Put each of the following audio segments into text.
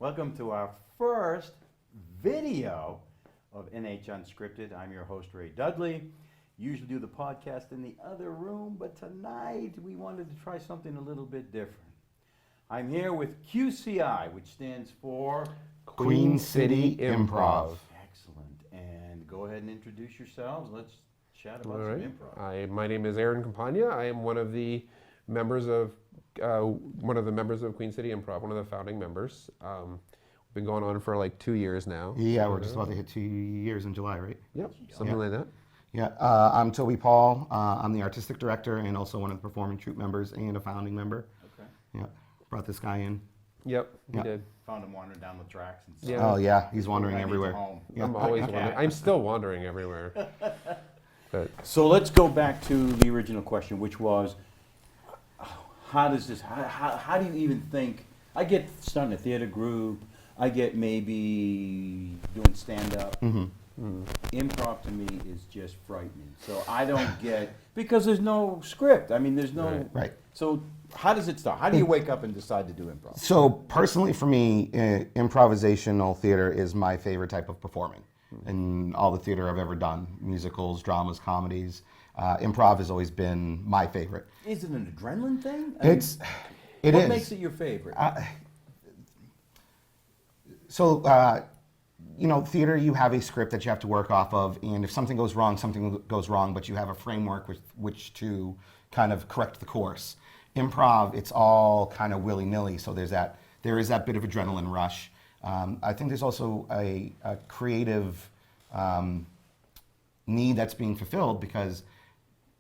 Welcome to our first video of NH Unscripted. I'm your host, Ray Dudley. Usually do the podcast in the other room, but tonight we wanted to try something a little bit different. I'm here with QCI, which stands for Queen City Improv. Excellent. And go ahead and introduce yourselves. Let's chat about All some right. improv. My name is Aaron Campagna. I am one of the members of Queen City Improv, one of the founding members. We've been going on for like 2 years now. Yeah, we're just about to hit 2 years in July, right? Yep, something like that. Yeah, I'm Toby Paul. I'm the artistic director and also one of the performing troupe members and a founding member. Okay. Yeah, brought this guy in. Yep, we Yeah. did. Found him wandering down the tracks and Yeah. stuff. Oh yeah, he's wandering I need to everywhere. home. Yeah. I'm always wandering. I'm still wandering everywhere. But So let's go back to the original question, which was, how does this, how do you even think, I get starting a theater group, I get maybe doing stand-up. Improv to me is just frightening. So I don't get, because there's no script. I mean, there's no, Right. So how does it start? How do you wake up and decide to do improv? So personally for me, improvisational theater is my favorite type of performing. In all the theater I've ever done, musicals, dramas, comedies, improv has always been my favorite. Is it an adrenaline thing? I mean, It what is. makes it your favorite? Theater, you have a script that you have to work off of, and if something goes wrong, but you have a framework with which to kind of correct the course. Improv, it's all kind of willy-nilly, so there is that bit of adrenaline rush. I think there's also a creative need that's being fulfilled because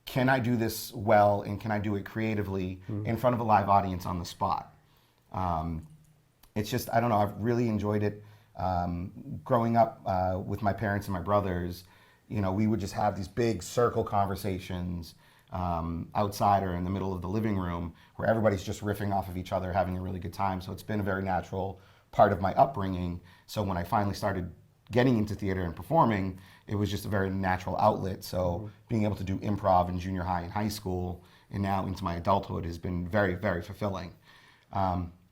can I do this well and can I do it creatively in front of a live audience on the spot? It's just, I don't know, I've really enjoyed it. Growing up with my parents and my brothers, we would just have these big circle conversations outside or in the middle of the living room where everybody's just riffing off of each other, having a really good time. So it's been a very natural part of my upbringing. So when I finally started getting into theater and performing, it was just a very natural outlet. So being able to do improv in junior high and high school and now into my adulthood has been very, very fulfilling.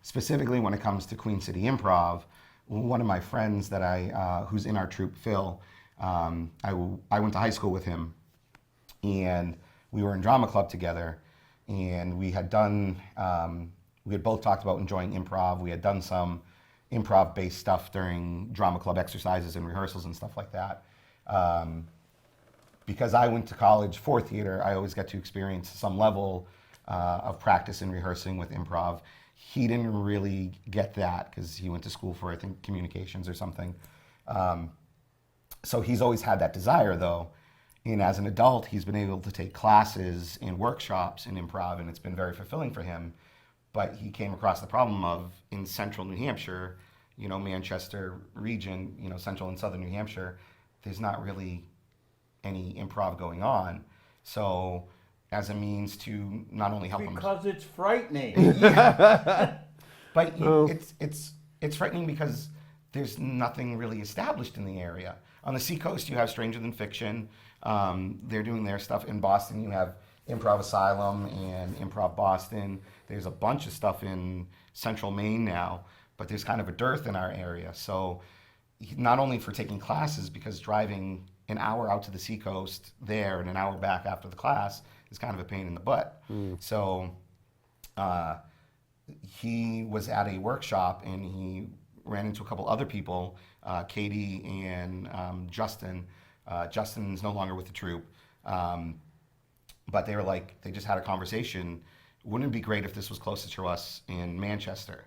Specifically when it comes to Queen City Improv, one of my friends that who's in our troupe, Phil, I went to high school with him, and we were in drama club together, and we had both talked about enjoying improv. We had done some improv-based stuff during drama club exercises and rehearsals and stuff like that. Because I went to college for theater, I always got to experience some level of practice and rehearsing with improv. He didn't really get that because he went to school for, I think, communications or something. So he's always had that desire, though. And as an adult, he's been able to take classes and workshops in improv, and it's been very fulfilling for him. But he came across the problem of, in central New Hampshire, Manchester region, central and southern New Hampshire, there's not really any improv going on. So as a means to not only help him... Because it's frightening. But it's frightening because there's nothing really established in the area. On the Seacoast, you have Stranger Than Fiction. They're doing their stuff. In Boston, you have Improv Asylum and Improv Boston. There's a bunch of stuff in central Maine now, but there's kind of a dearth in our area. So not only for taking classes, because driving an hour out to the Seacoast there and an hour back after the class is kind of a pain in the butt. So he was at a workshop and he ran into a couple other people, Katie and Justin. Justin's no longer with the troupe. But they were like, they just had a conversation. Wouldn't it be great if this was closer to us in Manchester?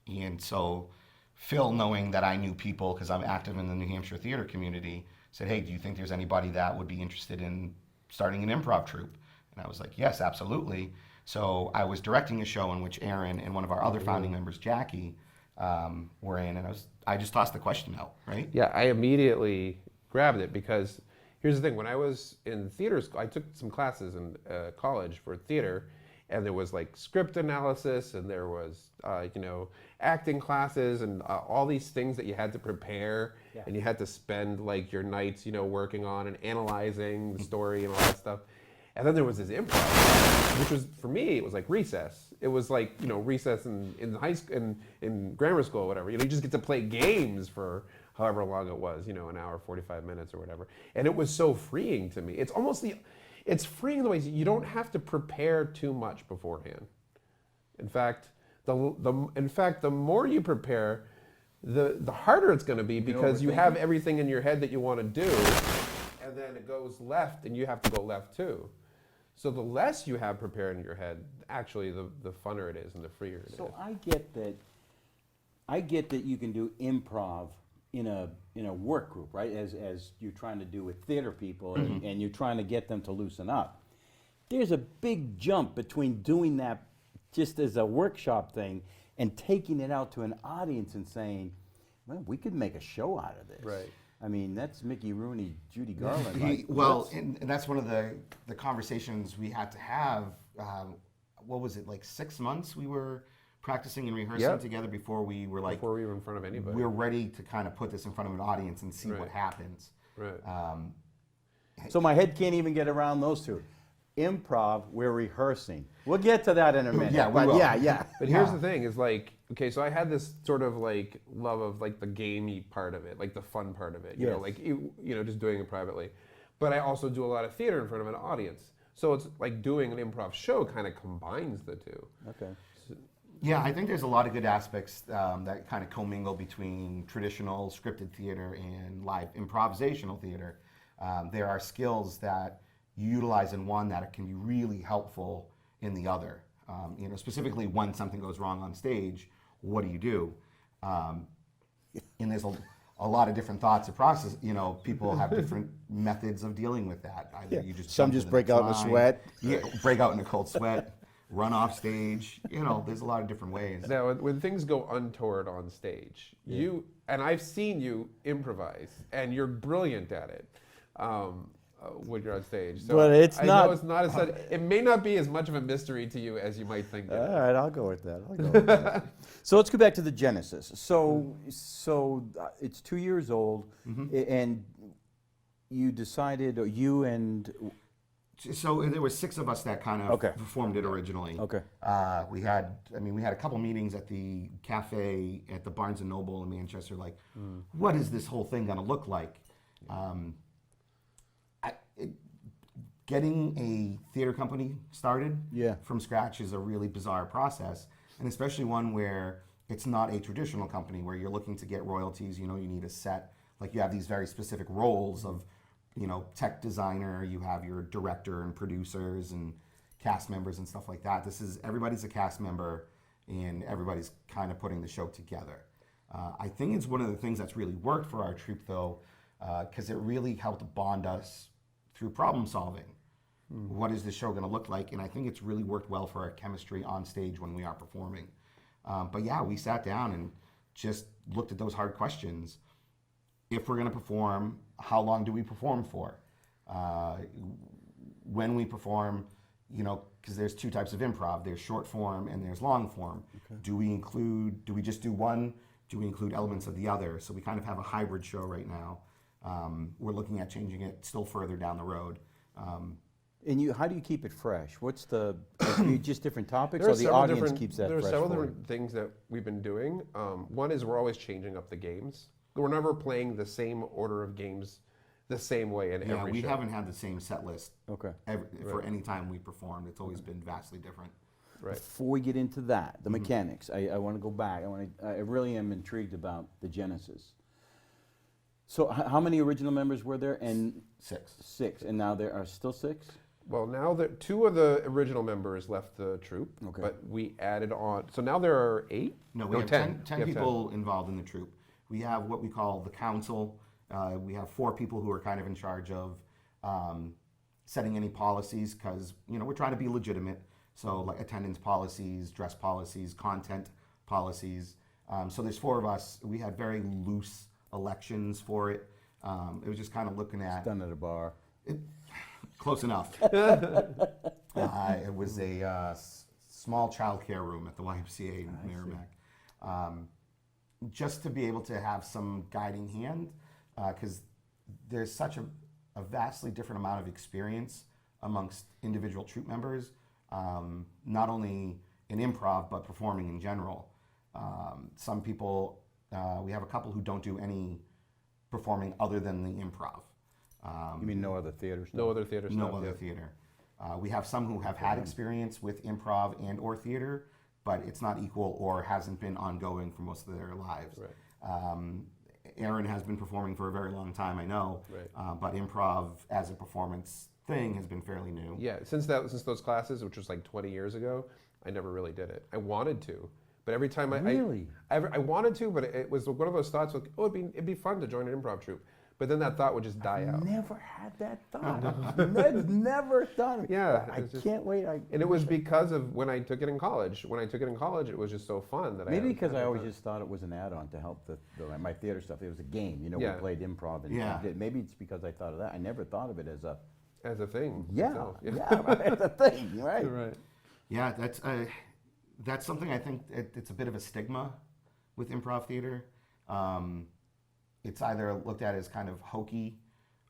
And so Phil, knowing that I knew people because I'm active in the New Hampshire theater community, said, hey, do you think there's anybody that would be interested in starting an improv troupe? And I was like, yes, absolutely. So I was directing a show in which Aaron and one of our other founding members, Jackie, were in, and I just tossed the question out, right? yeah, I immediately grabbed it because here's the thing. When I was in theater school, I took some classes in college for theater, and there was like script analysis, and there was acting classes, and all these things that you had to prepare, and you had to spend like your nights working on and analyzing the story and all that stuff. And then there was this improv, which was, for me, it was like recess. It was like, recess in high school, in grammar school or whatever. You just get to play games for however long it was, an hour, 45 minutes or whatever. And it was so freeing to me. It's freeing in the way you don't have to prepare too much beforehand. In fact, the more you prepare, the harder it's going to be, because you have everything in your head that you want to do, and then it goes left and you have to go left too. So the less you have prepared in your head, actually the funner it is and the freer it is. So I get that you can do improv in a work group, right? As you're trying to do with theater people, and you're trying to get them to loosen up. There's a big jump between doing that just as a workshop thing and taking it out to an audience and saying, well, we could make a show out of this. Right. I mean, that's Mickey Rooney, Judy Garland. And that's one of the conversations we had to have. What was it, like 6 months we were practicing and rehearsing together before we were like, before we were in front of anybody. we're ready to kind of put this in front of an audience and see what happens. Right. So my head can't even get around those two. Improv, we're rehearsing. We'll get to that in a minute. Yeah, we will. Yeah. But here's the thing: is like, okay, so I had this sort of like love of like the gamey part of it, like the fun part of it. You know, like just doing it privately. But I also do a lot of theater in front of an audience. So it's like doing an improv show kind of combines the two. Okay. Yeah, I think there's a lot of good aspects that kind of commingle between traditional scripted theater and live improvisational theater. There are skills that you utilize in one that can be really helpful in the other. Specifically when something goes wrong on stage, what do? And there's a lot of different thoughts and process. People have different methods of dealing with that. Either you just Some just break out in a sweat. Yeah, break out in a cold sweat. Run off stage. There's a lot of different ways. Now, when things go untoward on stage, and I've seen you improvise, and you're brilliant at it when you're on stage. So But it's I not- know it's not as it may not be as much of a mystery to you as you might think. All right, I'll go with that. So let's go back to the genesis. So it's 2 years old, and you decided, or you and So there were 6 of us that kind of Okay. performed it originally. Okay. We had a couple meetings at the cafe at the Barnes and Noble in Manchester. Like, what is this whole thing going to look like? Getting a theater company started from scratch is a really bizarre process, and especially one where it's not a traditional company where you're looking to get royalties. You need a set, like you have these very specific roles of, tech designer, you have your director and producers and cast members and stuff like that. Everybody's a cast member and everybody's kind of putting the show together. I think it's one of the things that's really worked for our troupe though, because it really helped bond us through problem solving. What is the show going to look like? And I think it's really worked well for our chemistry on stage when we are performing. But yeah, we sat down and just looked at those hard questions. If we're going to perform, how long do we perform for? When we perform, because there's 2 types of improv. There's short form and there's long form. Okay. Do we just do one? Do we include elements of the other? So we kind of have a hybrid show right now. We're looking at changing it still further down the road. And how do you keep it fresh? What's just different topics, There or are the several audience different- keeps that There are fresh? several for different things that we've been doing. One is we're always changing up the games. We're never playing the same order of games the same way in every we show. haven't had the same set list Okay. for any time we performed. It's always been vastly different. Right. Before we get into that, the mechanics, I want to go back. I really am intrigued about the genesis. So how many original members were there? And 6. 6, and now there are still 6? Well, now that 2 of the original members left the troupe, Okay. but we added on. So now there are 8? No, we have 10 We have people involved in the troupe. We have what we call the council. We have 4 people who are kind of in charge of setting any policies because, we're trying to be legitimate. So like attendance policies, dress policies, content policies. So there's 4 of us. We had very loose elections for it. It was just kind of looking at... Done at a bar. Close enough. It was a small childcare room at the YMCA in Merrimack. Just to be able to have some guiding hand, because there's such a vastly different amount of experience amongst individual troupe members, not only in improv, but performing in general. Some people, we have a couple who don't do any performing other than the improv. You mean no other theater stuff? No other theater No stuff. other yeah. theater. We have some who have had experience with improv and or theater, but it's not equal or hasn't been ongoing for most of their lives. Right. Aaron has been performing for a very long time, I know, Right. but improv as a performance thing has been fairly new. Yeah, since those classes, which was like 20 years ago, I never really did it. I wanted to, but every time Really? I wanted to, but it was one of those thoughts like, oh, it'd be fun to join an improv troupe. But then that thought would just die out. Never had that thought. Never thought of it. Yeah, I it's just- can't wait. And it was because of when I took it in college. When I took it in college, it was just so fun that Maybe I because I always just thought it was an add-on to help my theater stuff. It was a game, you know. Yeah. We played improv, and Yeah. maybe it's because I thought of that. I never thought of it as a as a thing. yeah, itself. right, as a thing, right? Right. Yeah, that's something I think it's a bit of a stigma with improv theater. It's either looked at as kind of hokey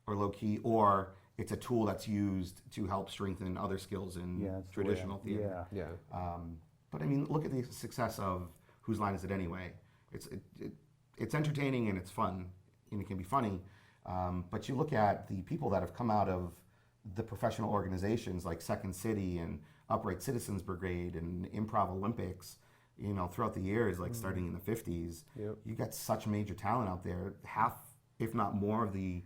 or low key, or it's a tool that's used to help strengthen other skills in Yeah, that's the way traditional theater. Yeah. Yeah. But I mean, look at the success of Whose Line Is It Anyway? It's entertaining and it's fun and it can be funny. But you look at the people that have come out of the professional organizations like Second City and Upright Citizens Brigade and Improv Olympics, you know, throughout the years, like starting in the 50s, Yep. you got such major talent out there. Half, if not more, of the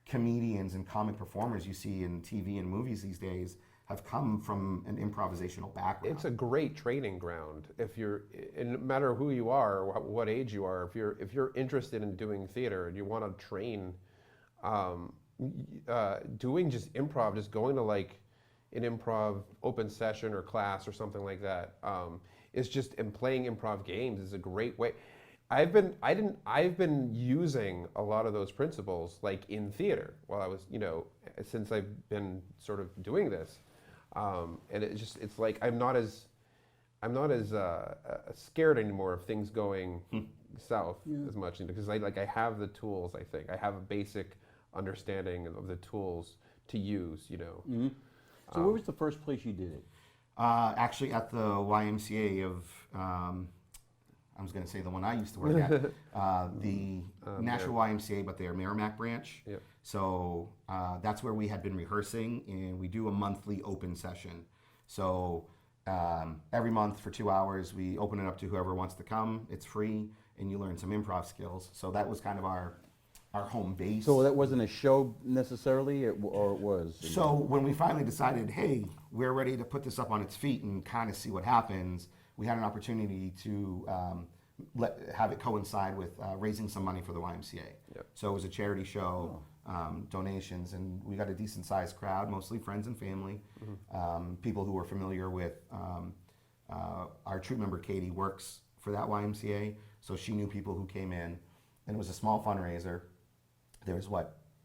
comedians and comic performers you see in TV and movies these days have come from an improvisational background. It's a great training ground. If you're, and no matter who you are, or what age you are, if you're interested in doing theater and you want to train, doing just improv, just going to like an improv open session or class or something like that, is just and playing improv games is a great way. I've been using a lot of those principles like in theater while I was, since I've been sort of doing this. And it's like I'm not as scared anymore of things going south as much because I have the tools. I think I have a basic understanding of the tools to use. Mm-hmm. So where was the first place you did it? Actually, at the YMCA of, I was going to say the one I used to work at, the National YMCA, but their Merrimack branch. Yep. So that's where we had been rehearsing, and we do a monthly open session. So every month for 2 hours, we open it up to whoever wants to come. It's free, and you learn some improv skills. So that was kind of our home base. So that wasn't a show necessarily, or it was? So when we finally decided, hey, we're ready to put this up on its feet and kind of see what happens, we had an opportunity to have it coincide with raising some money for the YMCA. Yep. So it was a charity show, donations, and we got a decent sized crowd, mostly friends and family, people who were familiar with our troupe member Katie works for that YMCA, so she knew people who came in, and it was a small fundraiser. There was,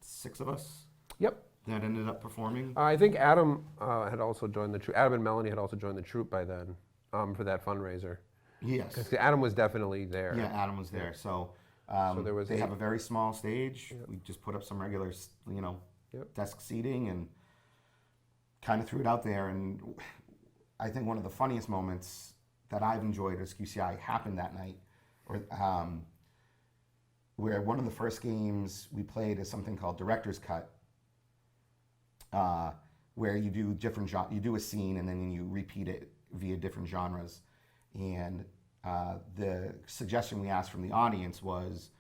6 of us Yep. that ended up performing? I think Adam had also joined the troupe. Adam and Melanie had also joined the troupe by then for that fundraiser. Yes. 'Cause Adam was definitely there. Yeah, Adam was there. So, there was they a- have a very small stage. We just put up some regular, Yep. desk seating and kind of threw it out there. And I think one of the funniest moments that I've enjoyed at SQCI happened that night, where one of the first games we played is something called Director's Cut, where you do you do a scene and then you repeat it via different genres. And the suggestion we asked from the audience was,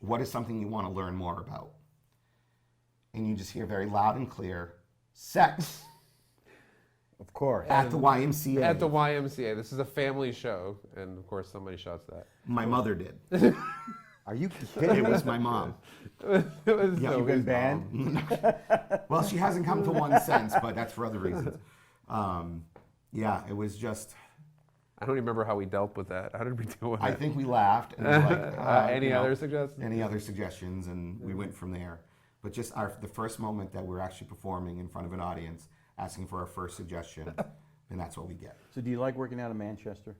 what is something you want to learn more about? And you just hear very loud and clear, sex, Of course. at the YMCA. At the YMCA. This is a family show, and of course somebody shouts that. My mother did. Are you It kidding? was my mom. It was Yeah, so You been weird. banned? Well, she hasn't come to one since, but that's for other reasons. Yeah, it was just, I don't even remember how we dealt with that. How did we deal with I it? think we laughed. And was like, Any other suggestions? Any other suggestions, and we went from there. But just the first moment that we're actually performing in front of an audience, asking for our first suggestion, and that's what we get. So do you like working out of Manchester?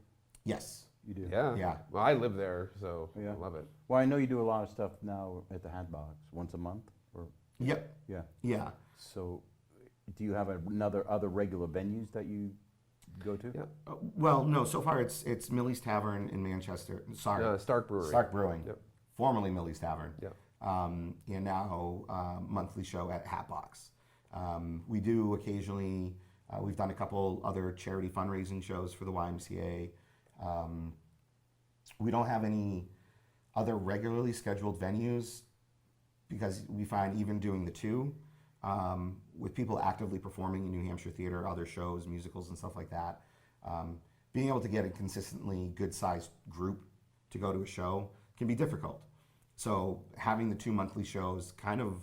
Yes. You do? Yeah. Yeah. Well, I live there, so Yeah. I love it. Well, I know you do a lot of stuff now at the Hatbox, once a month, or, Yep. yeah. Yeah. So do you have other regular venues that you go to? Yeah. Well, no. So far, it's Millie's Tavern in Manchester. Sorry, Stark Brewery. Stark Brewing, Yep. formerly Millie's Tavern. Yep. And now monthly show at Hatbox. We do occasionally. We've done a couple other charity fundraising shows for the YMCA. We don't have any other regularly scheduled venues because we find even doing the two, with people actively performing in New Hampshire theater, other shows, musicals, and stuff like that, being able to get a consistently good-sized group to go to a show can be difficult. So having the 2 monthly shows, kind of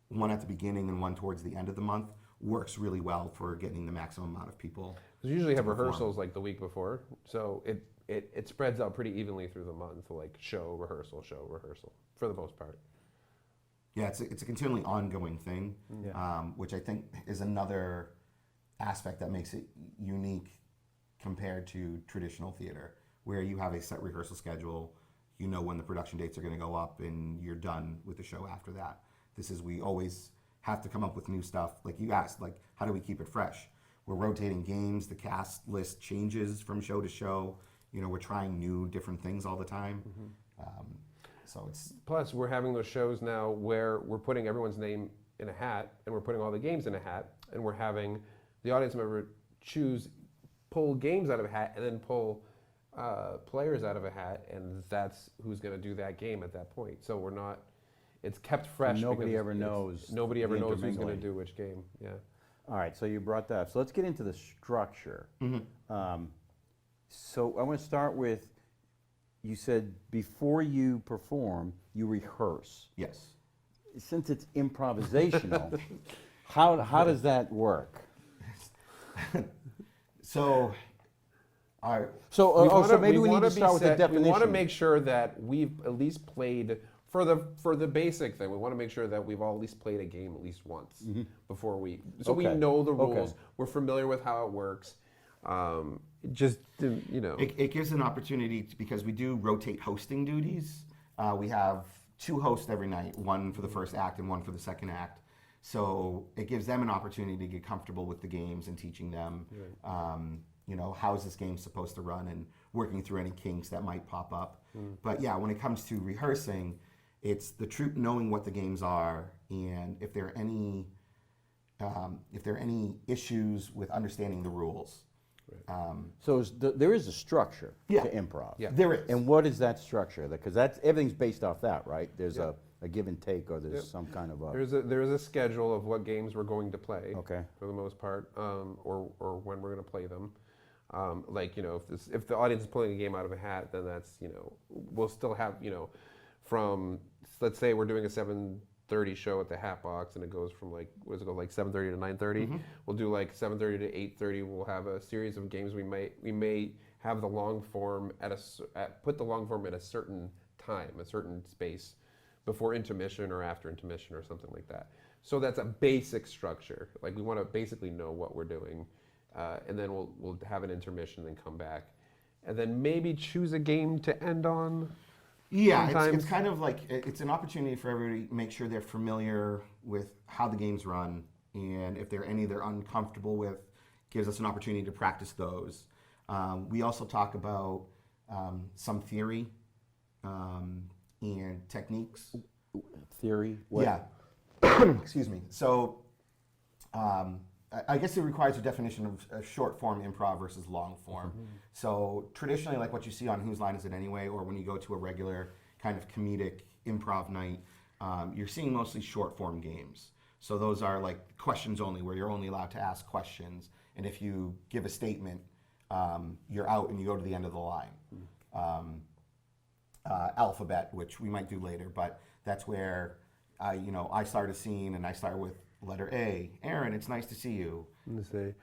one at the beginning and one towards the end of the month, works really well for getting the maximum amount of people. We usually have perform. rehearsals like the week before, so it spreads out pretty evenly through the month, like show, rehearsal, for the most part. Yeah, it's a continually ongoing thing, which I think is another aspect that makes it unique compared to traditional theater, where you have a set rehearsal schedule, you know when the production dates are going to go up, and you're done with the show after that. We always have to come up with new stuff. Like you asked, like how do we keep it fresh? We're rotating games, the cast list changes from show to show. You know, we're trying new, different things all the time. So it's Plus, we're having those shows now where we're putting everyone's name in a hat, and we're putting all the games in a hat, and we're having the audience member pull games out of a hat, and then pull players out of a hat, and that's who's going to do that game at that point. So we're not. It's kept fresh. Nobody because ever knows Nobody ever the knows who's going to intermingling. do which game. Yeah. All right, so you brought that up. So let's get into the structure. So I want to start with, you said before you perform, you rehearse. yes. Since it's improvisational, how does that work? So, all right. So, so maybe we need wanna to be start with the set- definition. We want to make sure that we've at least played for the basic thing. We want to make sure that we've all at least played a game at least once before we we Okay. know the Okay. rules. We're familiar with how it works. Just you know, It gives an opportunity because we do rotate hosting duties. We have 2 hosts every night, one for the first act and one for the second act. So it gives them an opportunity to get comfortable with the games and teaching them, you know, how is this game supposed to run and working through any kinks that might pop up. But yeah, when it comes to rehearsing, it's the troupe knowing what the games are and if there are any issues with understanding the rules. So there is a structure Yeah. to improv. Yeah. There is. And what is that structure? Because everything's based off that, right? There's Yeah. a give and take, or there's Yep. some kind of a. there is a schedule of what games we're going to play. Okay. For the most part, or when we're going to play them. Like you know, if the audience is pulling a game out of a hat, then that's we'll still have from let's say we're doing a 7:30 show at the Hatbox, and it goes from like 7:30 to 9:30. We'll do like 7:30 to 8:30. We'll have a series of games. We may have the long form put the long form at a certain time, a certain space, before intermission or after intermission or something like that. So that's a basic structure. Like we want to basically know what we're doing, and then we'll have an intermission, then come back, and then maybe choose a game to end on. Yeah, Sometimes- it's kind of like it's an opportunity for everybody to make sure they're familiar with how the games run, and if there are any they're uncomfortable with, gives us an opportunity to practice those. We also talk about some theory and techniques. Theory? What? Yeah. Excuse me. So I guess it requires a definition of short form improv versus long form. So traditionally, like what you see on Whose Line Is It Anyway, or when you go to a regular kind of comedic improv night, you're seeing mostly short form games. So those are like questions only, where you're only allowed to ask questions. And if you give a statement, you're out and you go to the end of the line. Alphabet, which we might do later, but that's where I start a scene and I start with letter A. Aaron, it's nice to see you. And say,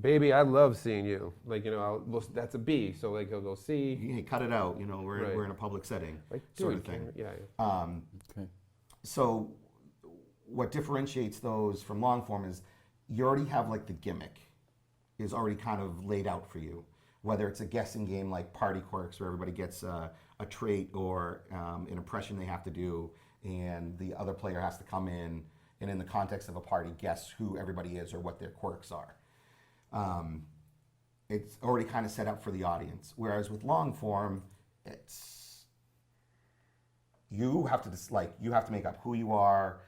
baby, I love seeing you. Like that's a B. So like he'll go C. Hey, cut it out. We're Right. we're in a public setting, Like sort dude, of thing. Yeah. Okay. So what differentiates those from long form is you already have like the gimmick is already kind of laid out for you. Whether it's a guessing game like Party Quirks, where everybody gets a trait or an impression they have to do, and the other player has to come in and in the context of a party, guess who everybody is or what their quirks are. It's already kind of set up for the audience. Whereas with long form, it's you have to make up who you are,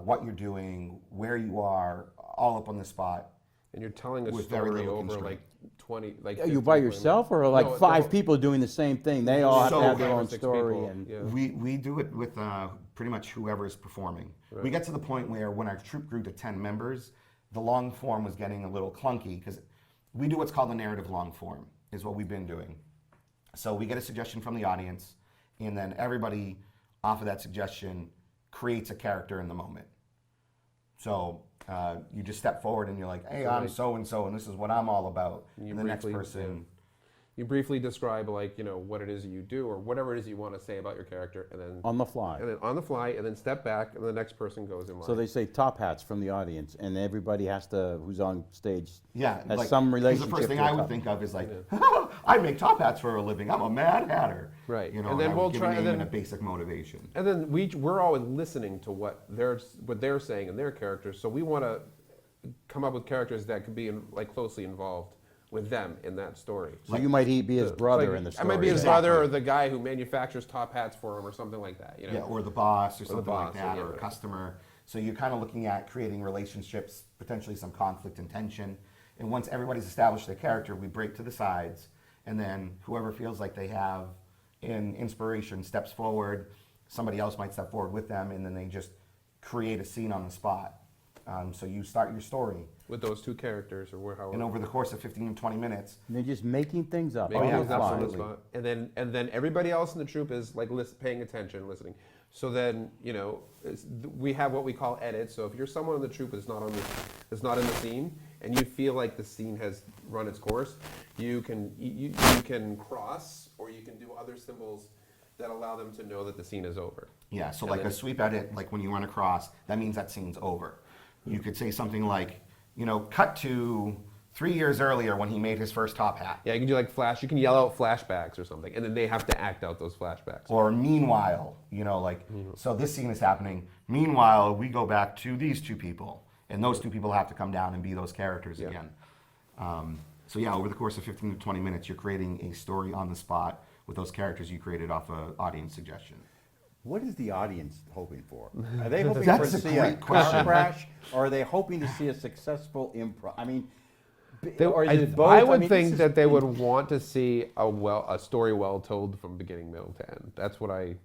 what you're doing, where you are, all up on the spot. And you're telling a With very story little over constraint. like 20, like Are you 50 by people. yourself or like No, five the- people doing the same thing? They all have So to have their five or own 6 story. people, And yeah. We do it with pretty much whoever is performing. We get to the point where when our troupe grew to 10 members, the long form was getting a little clunky because we do what's called the narrative long form, is what we've been doing. So we get a suggestion from the audience, and then everybody off of that suggestion creates a character in the moment. So you just step forward and you're like, hey, I'm so-and-so, and this is what I'm all about. You And the next briefly, person... You briefly describe like, you know, what it is that you do or whatever it is you want to say about your character, and then on the fly. on the fly, and then step back, and the next person goes in line. So they say top hats from the audience, and everybody has to, who's on stage, Yeah, has some 'cause relationship. the first thing to a I would top. think of is like, I make top hats for a living. I'm a Mad Hatter. Right. You know, And then I would we'll give try- a name and then- and a basic motivation. And then we're always listening to what they're saying in their characters. So we want to come up with characters that could be closely involved with them in that story. So you might be his brother in the I story. might be his Exactly. brother or the guy who manufactures top hats for him or something like that. You know? Yeah, or the boss or the something boss, like that, yeah, or a right. customer. So you're kind of looking at creating relationships, potentially some conflict and tension. And once everybody's established their character, we break to the sides, and then whoever feels like they have an inspiration steps forward. Somebody else might step forward with them, and then they just create a scene on the spot. So you start your story, With those two characters or however. and over the course of 15 to 20 minutes, And they're just making things up. Maybe on those the up fly. on the spot. And then everybody else in the troupe is like paying attention, listening. So then, you know, we have what we call edits. So if you're someone in the troupe that's not not in the scene, and you feel like the scene has run its course, you can cross, or you can do other symbols that allow them to know that the scene is over. yeah, so And like then- a sweep edit, like when you run across, that means that scene's over. You could say something like, you know, cut to 3 years earlier when he made his first top hat. Yeah, you can do like you can yell out flashbacks or something, and then they have to act out those flashbacks. Or meanwhile, you know, like, so this scene is happening. Meanwhile, we go back to these two people, and those two people have to come down and be those characters Yeah. again. So yeah, over the course of 15 to 20 minutes, you're creating a story on the spot with those characters you created off of audience suggestion. What is the audience hoping for? Are they hoping That's to a see a great car question. crash, or are they hoping to see a successful improv? I mean, They- or is I, it both? I would mean, think this is- that they would want to see a story well told from beginning, middle to end. That's what I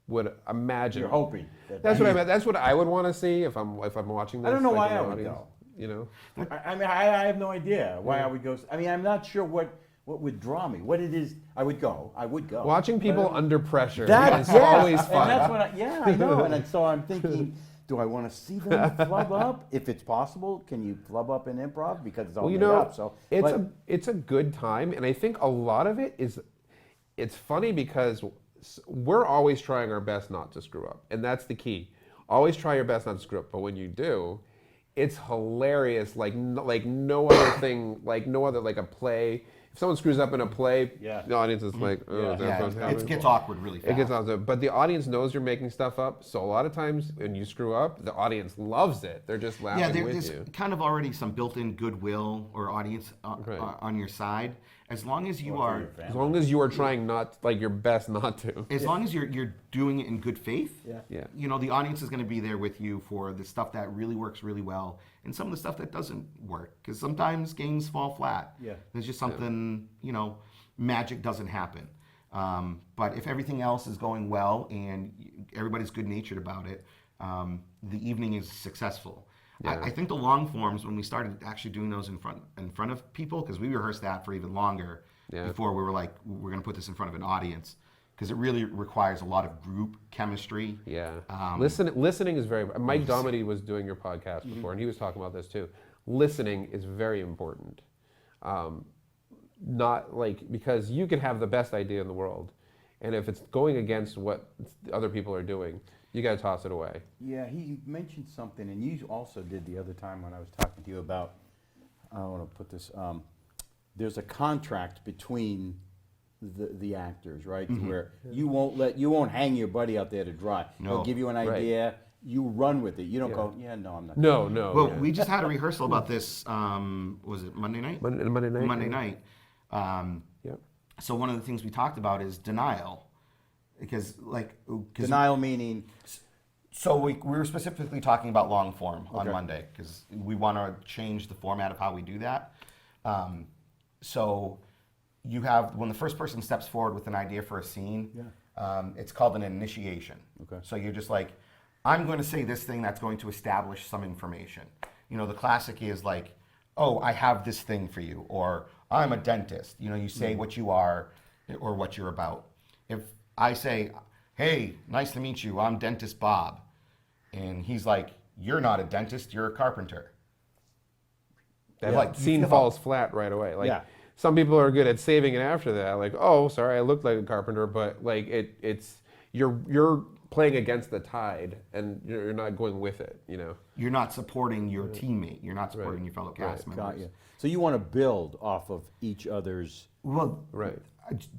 would imagine. You're hoping. That's what I meant. That's what I would want to see if I'm watching this. I don't know like, why in the I would audience, go. You know, I mean, I have no idea why I would go. I mean, I'm not sure what would draw me. What it is, I would go. watching people But- under pressure That is yeah, always and fun. that's what I know. And so I'm thinking, do I want to see them flub up? If it's possible, can you flub up in improv because it's all Well, you made know, up? So it's a good time, and I think a lot of it is. It's funny because we're always trying our best not to screw up, and that's the key. Always try your best not to screw up, but when you do, it's hilarious. Like no other thing, like no other like a play. If someone screws up in a play, Yeah. the audience is like, oh, Yeah. is that Yeah, what's it happening? gets awkward really fast. It gets awesome, but the audience knows you're making stuff up. So a lot of times when you screw up, the audience loves it. They're just laughing Yeah, with there's you. kind of already some built-in goodwill or audience Right. on your side, as long as you Or for are, your family. As long as you are trying not, like your best not to. as long as you're doing it in good faith. Yeah. Yeah. You know, the audience is going to be there with you for the stuff that really works really well, and some of the stuff that doesn't work, because sometimes games fall flat. Yeah. There's just something, you know, magic doesn't happen. But if everything else is going well and everybody's good-natured about it, the evening is successful. I think the long forms, when we started actually doing those in front of people, because we rehearsed that for even longer Yeah. before we were like, we're going to put this in front of an audience, because it really requires a lot of group chemistry. Yeah. Listening is very. Mike Domedy was doing your podcast Mm-hmm. before, and he was talking about this too. Listening is very important. Not like, because you can have the best idea in the world, and if it's going against what other people are doing, you got to toss it away. Yeah, he mentioned something, and you also did the other time when I was talking to you about. I don't want to put this. There's a contract between the actors, right? Where you won't hang your buddy out there to dry. No. He'll give you an Right. idea, you run with it. You don't Yeah. go, yeah, no, I'm not. No, no. Well, yeah. we just had a rehearsal about this. Was it Monday night? Monday night. Monday yeah. night. Yep. So one of the things we talked about is denial, because like 'cause- Denial meaning, So we were specifically talking about long form on Okay. Monday because we want to change the format of how we do that. So you have when the first person steps forward with an idea for a scene, it's called an initiation. Okay. So you're just like, I'm going to say this thing that's going to establish some information. You know, the classic is like, oh, I have this thing for you, or I'm a dentist. You know, you say what you are or what you're about. If I say, hey, nice to meet you, I'm Dentist Bob, and he's like, you're not a dentist, you're a carpenter. That Like, you scene feel- falls flat right away. Like Yeah. some people are good at saving it after that. Like, oh, sorry, I look like a carpenter, but like it's you're playing against the tide and you're not going with it. You know. You're not supporting your teammate, you're not supporting your fellow cast members. got you. So you want to build off of each other's Well, Right.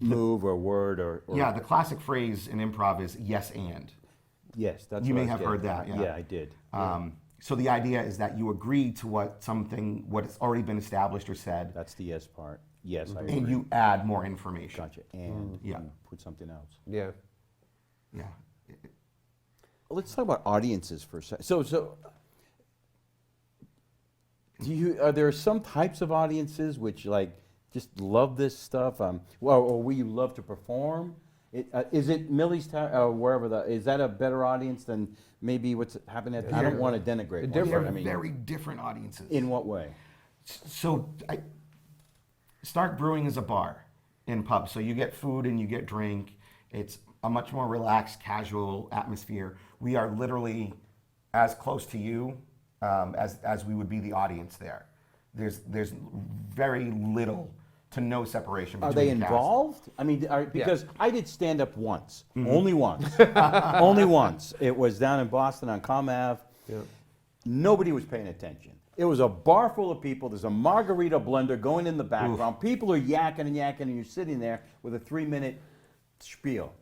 move or word or yeah, the classic phrase in improv is yes and. yes, that's You what may I was have getting heard that, at. yeah. Yeah, I did. So the idea is that you agree to what has already been established or said, That's the yes part. Yes, I and agree. you add more information. Gotcha. And Yeah. you put something else. Yeah. Yeah. Let's talk about audiences for a second. So are there some types of audiences which like just love this stuff? Or will you love to perform? Is it Millie's wherever is that a better audience than maybe what's happening at? I don't want to denigrate. one, Different. but They're I mean, very different audiences. in what way? So Stark Brewing is a bar and pub. So you get food and you get drink. It's a much more relaxed, casual atmosphere. We are literally as close to you as we would be the audience there. There's very little to no separation Are between they the cast. involved? I mean, because I did stand up once, only once, only once. It was down in Boston on Comm Ave. Yeah. Nobody was paying attention. It was a bar full of people. There's a margarita blender going in the background. People are yakking and yakking, and you're sitting there with a 3-minute spiel.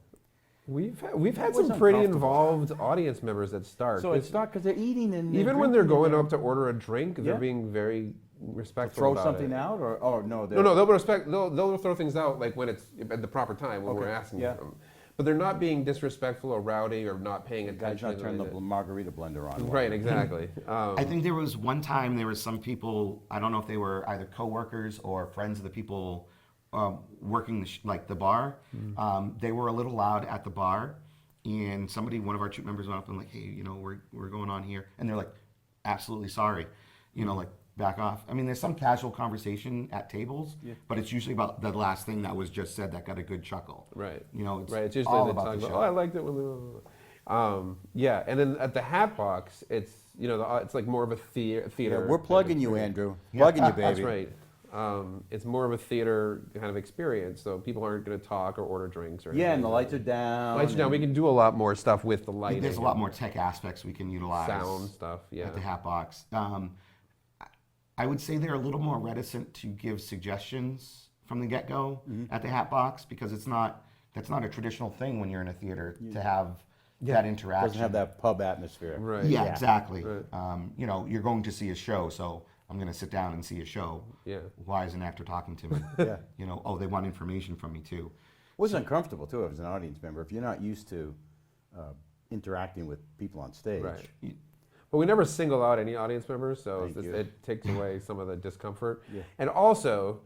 We've had It was some pretty uncomfortable. involved audience members that start. So it's not because they're eating and even when they're going up to order a drink, they're Yeah. being very respectful. throw about something it. out, or no? No, they'll respect. They'll throw things out like when it's at the proper time when we're Okay, asking yeah. them. But they're not being disrespectful or rowdy or not paying Guys, attention. not turn the margarita blender on. Right, exactly. I think there was one time there was some people, I don't know if they were either coworkers or friends of the people working like the bar. They were a little loud at the bar, and one of our troop members went up and like, hey, you know, we're going on here, and they're like, absolutely sorry, you know, like back off. I mean, there's some casual conversation at tables, but it's usually about the last thing that was just said that got a good chuckle. Right. You know, it's Right. It's just all they about talk the about, show. oh, I liked it. Yeah, and then at the Hat Box, it's it's like more of a theater. Yeah, we're plugging you, Andrew. Plugging you, baby. That's right. It's more of a theater kind of experience, so people aren't going to talk or order drinks or Yeah, anything. and the lights are down. Lights are down. We can do a lot more stuff with the lighting. There's a lot more tech aspects we can utilize. sound stuff. Yeah. At the Hat Box. I would say they're a little more reticent to give suggestions from the get-go at the Hat Box because that's not a traditional thing when you're in a theater to have that interaction. Doesn't have that pub atmosphere. Right. Yeah, exactly. Right. You know, you're going to see a show, so I'm going to sit down and see a show. Yeah. Why is an actor talking to me? Yeah. You know, oh, they want information from me too. It was uncomfortable too as an audience member if you're not used to interacting with people on stage. Right. But we never single out any audience members, so Thank you. it takes away some of the discomfort. Yeah. And also,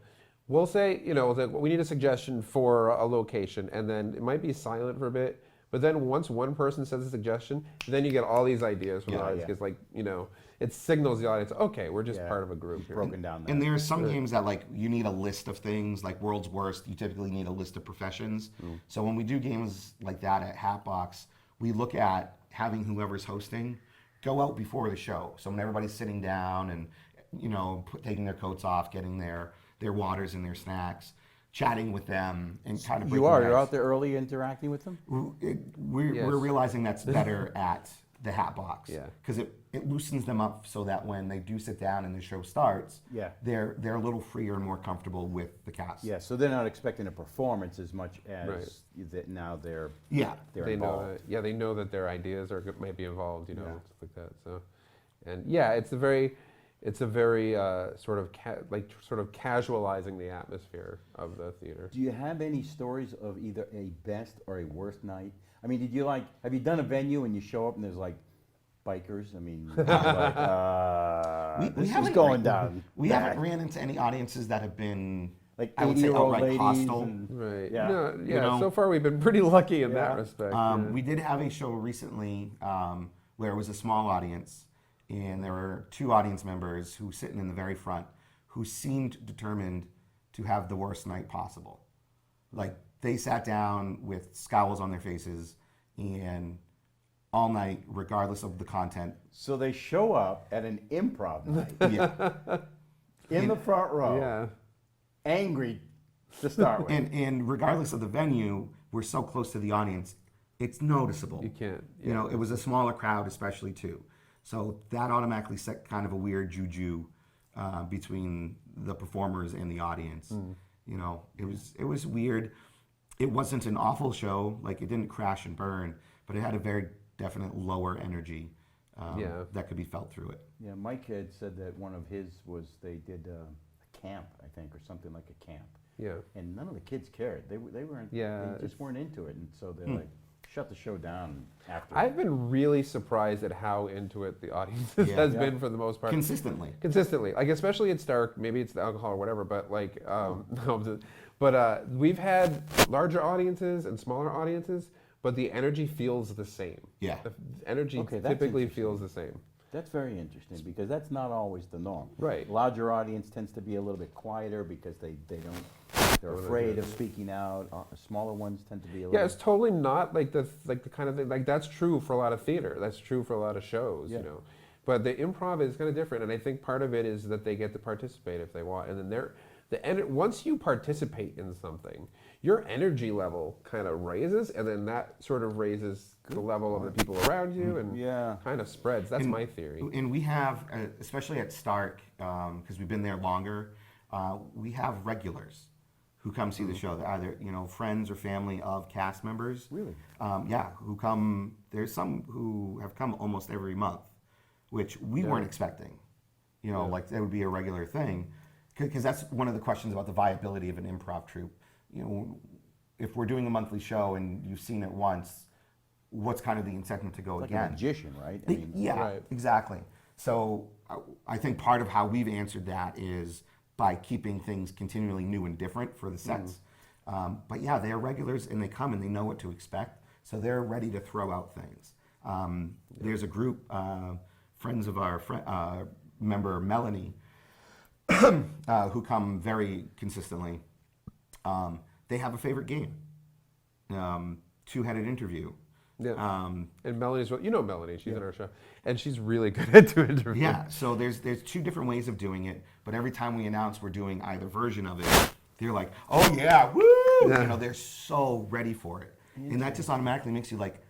we'll say, that we need a suggestion for a location, and then it might be silent for a bit. But then once one person says a suggestion, then you get all these ideas from the Yeah, audience. yeah. Because it signals the audience, okay, we're just Yeah. part of a group here. Broken down there. And there's some games that like you need a list of things, like World's Worst, you typically need a list of professions. So when we do games like that at Hatbox, we look at having whoever's hosting go out before the show. So when everybody's sitting down and taking their coats off, getting their waters and their snacks, chatting with them and kind of You're out there early interacting with them? We're realizing that's better at the Hatbox. Yeah. Because it loosens them up so that when they do sit down and the show starts, Yeah. they're a little freer and more comfortable with the cast. Yeah, so they're not expecting a performance as much as Right. that now they're Yeah. they're They know involved. that, yeah, they know that their ideas might be involved, you know, Yeah. stuff like that. So, and yeah, it's a very sort of sort of casualizing the atmosphere of the theater. Do you have any stories of either a best or a worst night? I mean, have you done a venue and you show up and there's like bikers? I mean, like, this is haven't going ran- down. We bad. haven't ran into any audiences that have been, Like I would say, 80-year-old outright ladies. hostile. And, Right. Yeah. No, yeah. You know? So far, we've been pretty lucky in that Yeah. respect. yeah. We did have a show recently where it was a small audience, and there were two audience members who were sitting in the very front who seemed determined to have the worst night possible. Like, they sat down with scowls on their faces and all night, regardless of the content. so they show up at an improv night Yeah. in the front row, Yeah. angry to start with. And regardless of the venue, we're so close to the audience, it's noticeable. You can't. You know, it was a smaller crowd, especially too. So that automatically set kind of a weird juju between the performers and the audience. You know, it was weird. It wasn't an awful show, like it didn't crash and burn, but it had a very definite lower energy that could be felt through it. Yeah, Mike had said that one of his was they did a camp, I think, or something like a camp, Yeah. and none of the kids cared. They weren't. Yeah, they just weren't into it, and so they're like, shut the show down after. I've been really surprised at how into it the audience has Yeah. been for the most part. Consistently. Like especially it's dark, maybe it's the alcohol or whatever, but like, but we've had larger audiences and smaller audiences, but the energy feels the same. Yeah. The energy Okay, that's typically interesting. feels the same. That's very interesting because that's not always the norm. Right. Larger audience tends to be a little bit quieter because they're afraid of speaking out. Smaller ones tend to be a little. Yeah, it's totally not like the kind of thing. Like that's true for a lot of theater. That's true for a lot of shows. Yeah. You know, but the improv is kind of different, and I think part of it is that they get to participate if they want, and then once you participate in something, your energy level kind of raises, and then that sort of raises the level of the people around you, and Yeah. kind of spreads. That's And- my theory. And we have, especially at Stark, because we've been there longer, we have regulars who come see the show. They're either friends or family of cast members. Really? Yeah, who come. There's some who have come almost every month, which we weren't expecting. Like that would be a regular thing, because that's one of the questions about the viability of an improv troupe. If we're doing a monthly show and you've seen it once, what's kind of the incentive to go Like again? a magician, right? I mean, Yeah, Right. exactly. So I think part of how we've answered that is by keeping things continually new and different for the sets. But yeah, they are regulars and they come and they know what to expect. So they're ready to throw out things. There's a group, friends of our member Melanie, who come very consistently. They have a favorite game, two-headed interview. Yeah. And Melanie's, Melanie, she's in our show, and she's really good at doing interviews. Yeah, so there's two different ways of doing it, but every time we announce we're doing either version of it, they're like, "Oh yeah, woo!" Yeah. They're so ready for it, and that just automatically makes you like,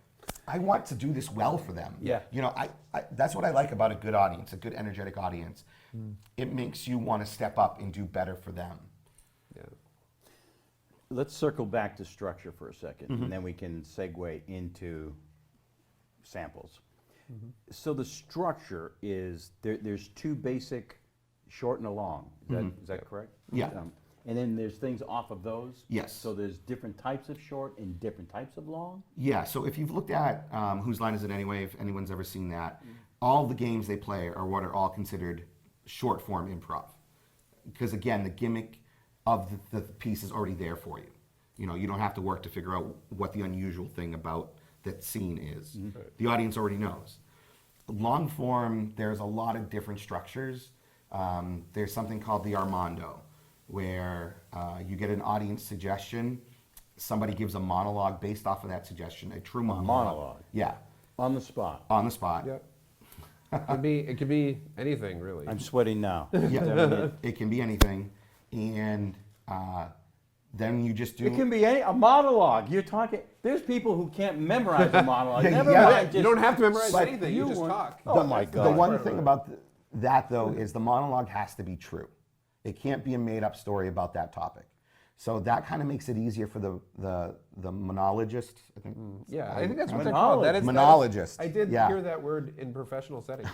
I want to do this well for them. Yeah. I that's what I like about a good audience, a good energetic audience. It makes you want to step up and do better for them. Yeah. Let's circle back to structure for a second, and then we can segue into samples. So the structure is there's two basic, short and a long. Is that correct? Yeah. And then there's things off of those. Yes. So there's different types of short and different types of long. Yeah, so if you've looked at Whose Line Is It Anyway, if anyone's ever seen that, all the games they play are what are all considered short form improv. Because again, the gimmick of the piece is already there for you. You don't have to work to figure out what the unusual thing about that scene is. The audience already knows. Long form, there's a lot of different structures. There's something called the Armando, where you get an audience suggestion, somebody gives a monologue based off of that suggestion, a true monologue. Monologue. Yeah, On the spot. on the spot. Yep. It could be anything really. I'm sweating now. Yeah, it can be anything, and then you just do. It can be a monologue. You're talking. There's people who can't memorize a monologue. Yeah, Never yeah. mind. You don't have to memorize But anything. you You just want- talk. Oh my The God. one thing about that though is the monologue has to be true. It can't be a made-up story about that topic. So that kind of makes it easier for the monologist. I think. Yeah, I think that's what they're called. Monologist. That is, Monologist, I did yeah. hear that word in professional settings.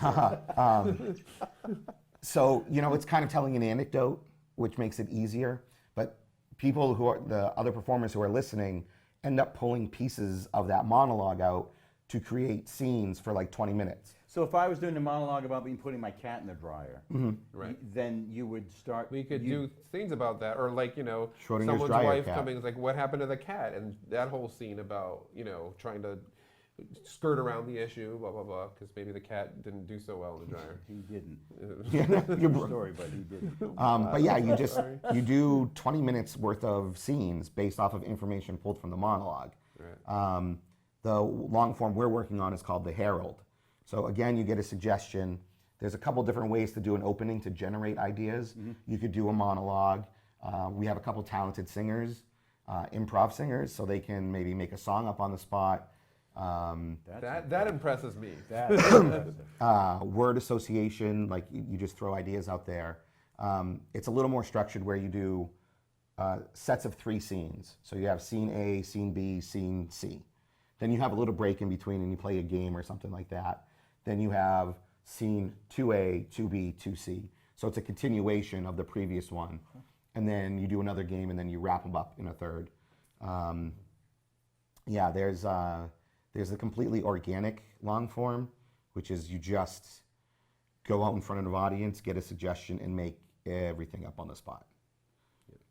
So, it's kind of telling an anecdote, which makes it easier. But people who are the other performers who are listening end up pulling pieces of that monologue out to create scenes for like 20 minutes. So if I was doing a monologue about me putting my cat in the dryer, Right. then you would start. We could you- do things about that, or like Schrodinger's someone's dryer wife cat. coming is like, what happened to the cat, and that whole scene about trying to skirt around the issue, blah blah blah, because maybe the cat didn't do so well in the dryer. He didn't. Yeah, True story, but he didn't. but yeah, you do 20 minutes worth of scenes based off of information pulled from the monologue. Right. The long form we're working on is called the Herald. So again, you get a suggestion. There's a couple different ways to do an opening to generate ideas. You could do a monologue. We have a couple talented singers, improv singers, so they can maybe make a song up on the spot. That impresses me. That's impressive. Word association, like you just throw ideas out there. It's a little more structured where you do sets of 3 scenes. So you have scene A, scene B, scene C. Then you have a little break in between and you play a game or something like that. Then you have scene 2A, 2B, 2C. So it's a continuation of the previous one. And then you do another game and then you wrap them up in a third. There's the completely organic long form, which is you just go out in front of an audience, get a suggestion, and make everything up on the spot.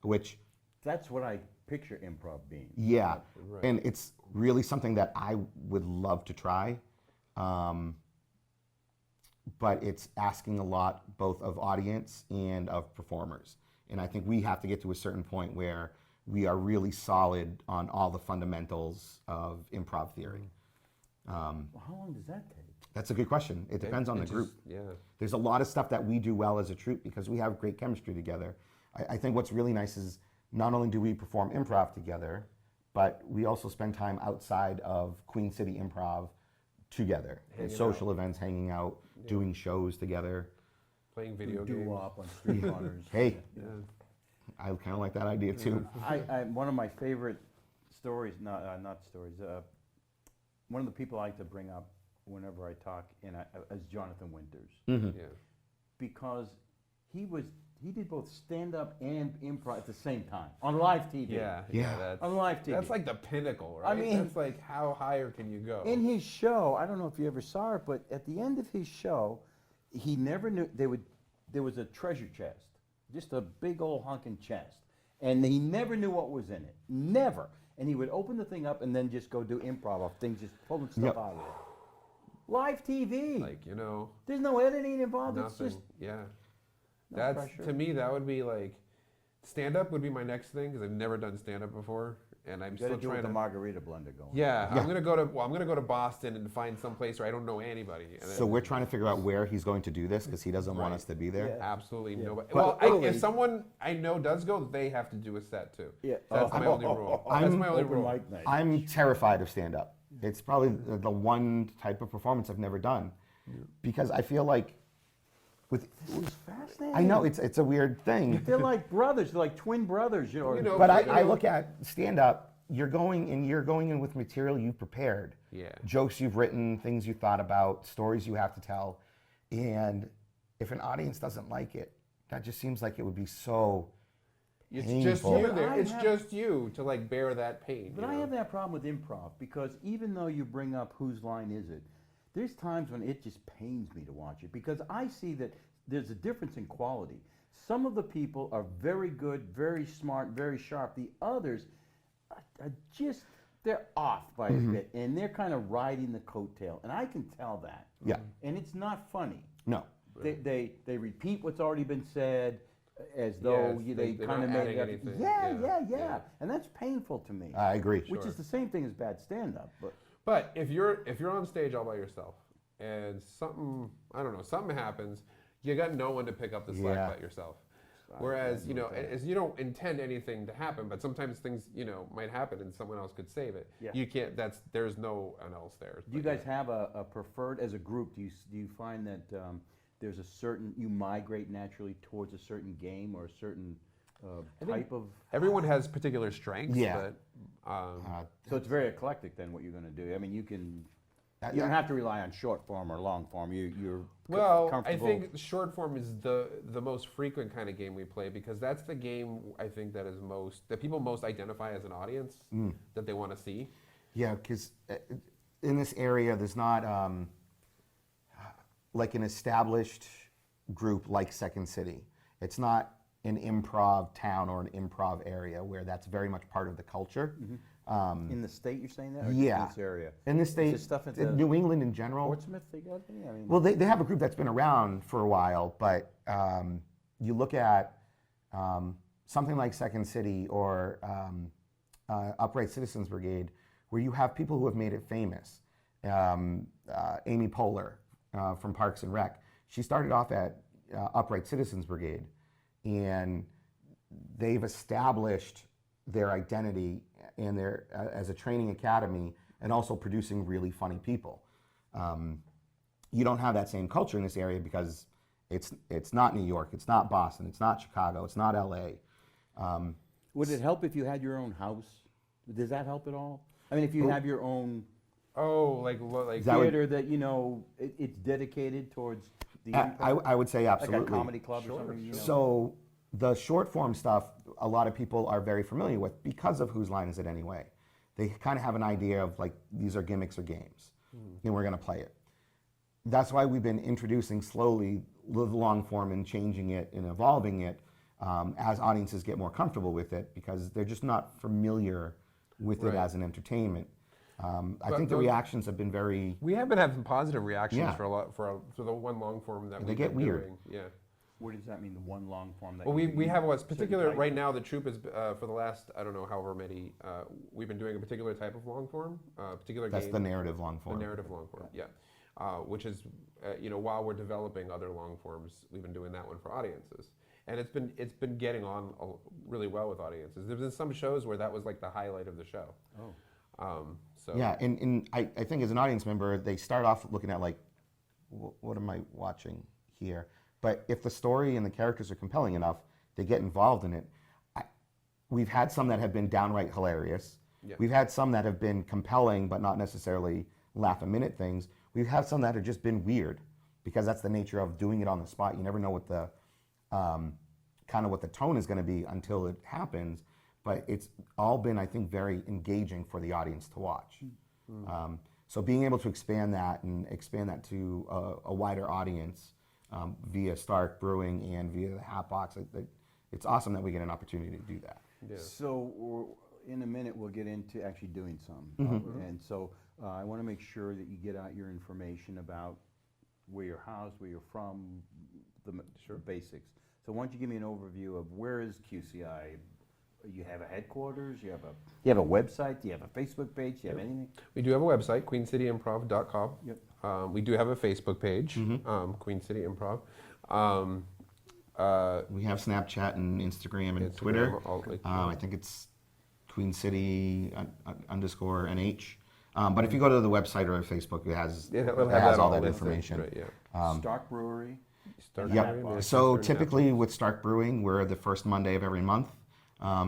Which, That's what I picture improv being. yeah, and it's really something that I would love to try. But it's asking a lot both of audience and of performers. And I think we have to get to a certain point where we are really solid on all the fundamentals of improv theory. Well, how long does that take? That's a good question. It depends on the group. Yeah. There's a lot of stuff that we do well as a troupe because we have great chemistry together. I think what's really nice is not only do we perform improv together, but we also spend time outside of Queen City Improv together. At social events, hanging out, doing shows together. Playing video Do games. up on street corners. Hey, I kind of like that idea too. One of my favorite stories, not stories. One of the people I like to bring up whenever I talk is Jonathan Winters, Yeah. because he did both stand up and improv at the same time on live TV. Yeah. Yeah. That's, On live TV. that's like the pinnacle, right? I mean- that's like how higher can you go? In his show, I don't know if you ever saw it, but at the end of his show, he never knew there was a treasure chest, just a big old honking chest, and he never knew what was in it, never. And he would open the thing up and then just go do improv off things, just pulling stuff Yep. out of it. Live TV. like There's no editing involved. nothing. It's just Yeah. no That's pressure. to me that would be like stand up would be my next thing because I've never done stand up before and I'm You gotta still do trying with the to. margarita blender going. Yeah, I'm gonna go to Boston and find some place where I don't know anybody. And So then- we're trying to figure out where he's going to do this because he doesn't want Right. us to be there. Yeah. absolutely nobody. But Well, Italy- if someone I know does go, they have to do a set too. Yeah. That's my only rule. That's my only Open rule. mic night. I'm terrified of stand up. It's probably the one type of performance I've never done because I feel like with It's fascinating. I know it's a weird thing. They're like brothers. They're like twin brothers. You know. You know, But you I know- look at stand up, you're going in with material you've prepared. Yeah. Jokes you've written, things you thought about, stories you have to tell. And if an audience doesn't like it, that just seems like it would be so It's painful. just you But there. I It's have- just you to like bear that pain. But you I know? have that problem with improv because even though you bring up whose line is it, there's times when it just pains me to watch it because I see that there's a difference in quality. Some of the people are very good, very smart, very sharp. The others are just, they're off by a bit and they're kind of riding the coattail. And I can tell that. Yeah. And it's not funny. No. They repeat what's already been said as though Yes, they they're kind of not made adding it up. anything. Yeah, Yeah, yeah. yeah. And that's painful to me. I agree. Which is the same thing as bad stand-up, But if you're on stage all by yourself and something happens, you got no one to pick up the slack Yeah. but yourself. Whereas, you know, okay. as you don't intend anything to happen, but sometimes things, you know, might happen and someone else could save it. Yeah. You can't. There's no one else there. Do you guys have a preferred, as a group, do you find that there's a certain, you migrate naturally towards a certain game or a certain think type of, Everyone has particular strengths. Yeah. But, so it's very eclectic then what you're gonna do? I mean, you can, That- you don't that- have to rely on short form or long form, you're well, I comfortable. think short form is the most frequent kind of game we play because that's the game I think that people most identify as an audience that they want to see. Yeah, because in this area, there's not like an established group like Second City. It's not an improv town or an improv area where that's very much part of the culture. In the state, you're saying that? Or Yeah. in this area? In the Is state, this stuff at in the New England in general. Portsmouth, they got any? I mean, Well, they have a group that's been around for a while, but you look at something like Second City or Upright Citizens Brigade, where you have people who have made it famous. Amy Poehler from Parks and Rec, she started off at Upright Citizens Brigade, and they've established their identity and their as a training academy, and also producing really funny people. You don't have that same culture in this area because it's not New York, it's not Boston, it's not Chicago, it's not LA. would it help if you had your own house? Does that help at all? I mean, if you have your own Oh, like That would- theater that, you know, it's dedicated towards the I would say like absolutely. a comedy club or something, you know? So the short form stuff, a lot of people are very familiar with because of Whose Line Is It Anyway? They kind of have an idea of like, these are gimmicks or games, and we're going to play it. That's why we've been introducing slowly the long form and changing it and evolving it as audiences get more comfortable with it because they're just not familiar with it Right. as an entertainment. I But think the those- reactions have been very. we have been having positive reactions Yeah. for the one long form that They we've get been weird. doing. Yeah. What does that mean, the one long form that Well, you we have what's certain particular type? right now. The troupe is for the last I don't know however many. We've been doing a particular type of long form, particular That's game. the narrative long The form. narrative long form, yeah. Which is, you know, while we're developing other long forms, we've been doing that one for audiences, and it's been getting on really well with audiences. There's been some shows where that was like the highlight of the show. Oh. So Yeah, and I think as an audience member, they start off looking at like, what am I watching here? But if the story and the characters are compelling enough, they get involved in it. We've had some that have been downright hilarious. Yeah. We've had some that have been compelling, but not necessarily laugh-a-minute things. We've had some that have just been weird, because that's the nature of doing it on the spot. You never know what the kind of what the tone is going to be until it happens. But it's all been, I think, very engaging for the audience to watch. So being able to expand that to a wider audience via Stark Brewing and via the Hatbox, it's awesome that we get an opportunity to do that. yeah. So in a minute, we'll get into actually doing some. And so I want to make sure that you get out your information about where you're housed, where you're from, the basics. So why don't you give me an overview of where is QCI? You have a headquarters, you have a website, do you have a Facebook page, do you have anything? We do have a website, queencityimprov.com. Yep. We do have a Facebook page, Queen City Improv. We have Snapchat and Instagram and Instagram, Twitter. all I think it's Queen City _ NH. But if you go to the website or Facebook, it has all that listed, information. Right, yeah. Stark Brewery. Start Yep. Brewing, So Manchester, typically with Stark Brewing, we're the first Monday of every month,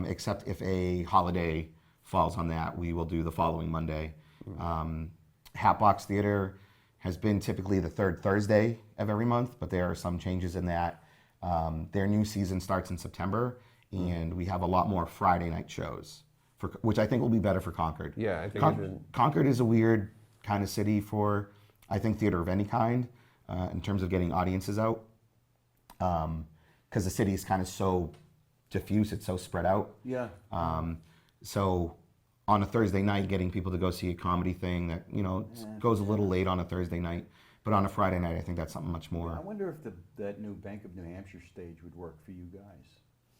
except if a holiday falls on that, we will do the following Monday. Hatbox Theater has been typically the third Thursday of every month, but there are some changes in that. Their new season starts in September, and we have a lot more Friday night shows, which I think will be better for Concord. Yeah, I think Concord is a weird kind of city for, I think, theater of any kind in terms of getting audiences out. Because the city is kind of so diffuse, it's so spread out. Yeah. So on a Thursday night, getting people to go see a comedy thing that, goes a little late on a Thursday night. But on a Friday night, I think that's something much I more. wonder if that new Bank of New Hampshire stage would work for you guys.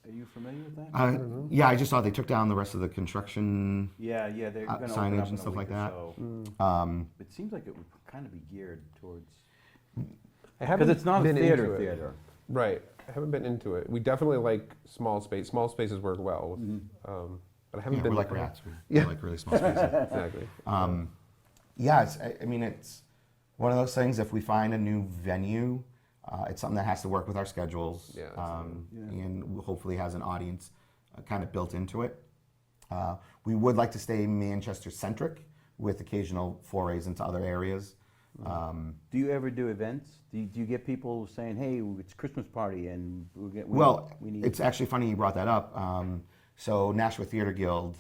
Are you familiar with that? Yeah, I just saw they took down the rest of the construction. Yeah, they're going to open signage up and in a stuff week like or that. so. It seems like it would kind of be geared towards, I haven't because it's not a been theater into it. theater. Right. I haven't been into it. We definitely like small space. Small spaces work well. But I haven't Yeah, been. we're like rats. We like really small spaces. Exactly. Yeah, I mean, it's one of those things. If we find a new venue, it's something that has to work with our schedules, Yeah, and hopefully has an audience kind of built into it. We would like to stay Manchester-centric with occasional forays into other areas. Do you ever do events? Do you get people saying, "Hey, it's Christmas party and we need"? It's actually funny you brought that up. So Nashua Theater Guild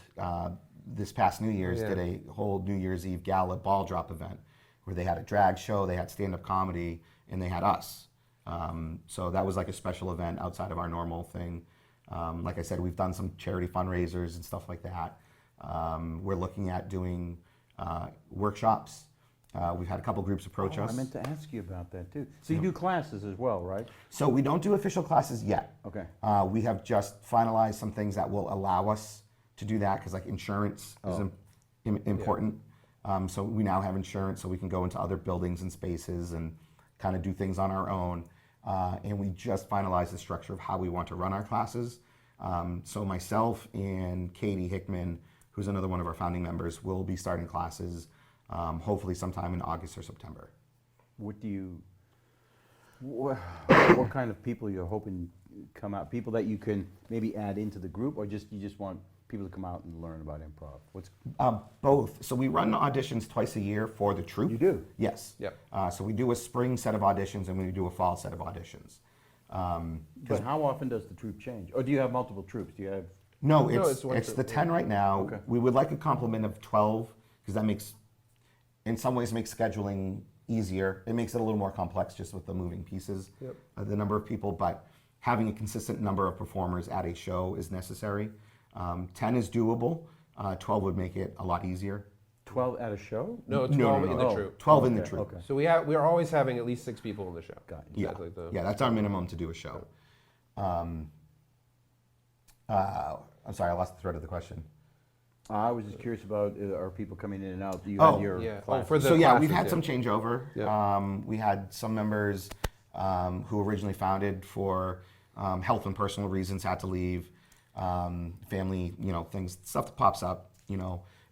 this past New Year's Yeah. did a whole New Year's Eve gala ball drop event where they had a drag show, they had stand-up comedy, and they had us. So that was like a special event outside of our normal thing. Like I said, we've done some charity fundraisers and stuff like that. We're looking at doing workshops. We've had a couple groups approach Oh, us. I meant to ask you about that too. So you do classes as well, right? So we don't do official classes yet. Okay. We have just finalized some things that will allow us to do that because like insurance is important. So we now have insurance so we can go into other buildings and spaces and kind of do things on our own. And we just finalized the structure of how we want to run our classes. So myself and Katie Hickman, who's another one of our founding members, will be starting classes hopefully sometime in August or September. What kind of people you're hoping come out? People that you can maybe add into the group, or you just want people to come out and learn about improv? Both. So we run auditions twice a year for the troupe. You do? Yes. Yep. So we do a spring set of auditions and we do a fall set of auditions. But how often does the troupe change? Or do you have multiple troops? Do you have? No, No, it's it's one the 10 right now. Okay. We would like a complement of 12 because that makes, in some ways, makes scheduling easier. It makes it a little more complex just with the moving pieces, Yep. the number of people. But having a consistent number of performers at a show is necessary. 10 is doable. 12 would make it a lot easier. 12 at a show? No, No, 12 no, in no. the troupe. 12 in the Okay, troupe. okay. So we're always having at least 6 people in the show. Got it. Yeah, That's like the- yeah, that's our minimum to do a show. I'm sorry, I lost the thread of the question. I was just curious about, are people coming in and out? Do you Oh, have your Yeah. classes? For the So yeah, classes, we've had some changeover. Yeah. We had some members who originally founded for health and personal reasons had to leave. Family, things, stuff that pops up.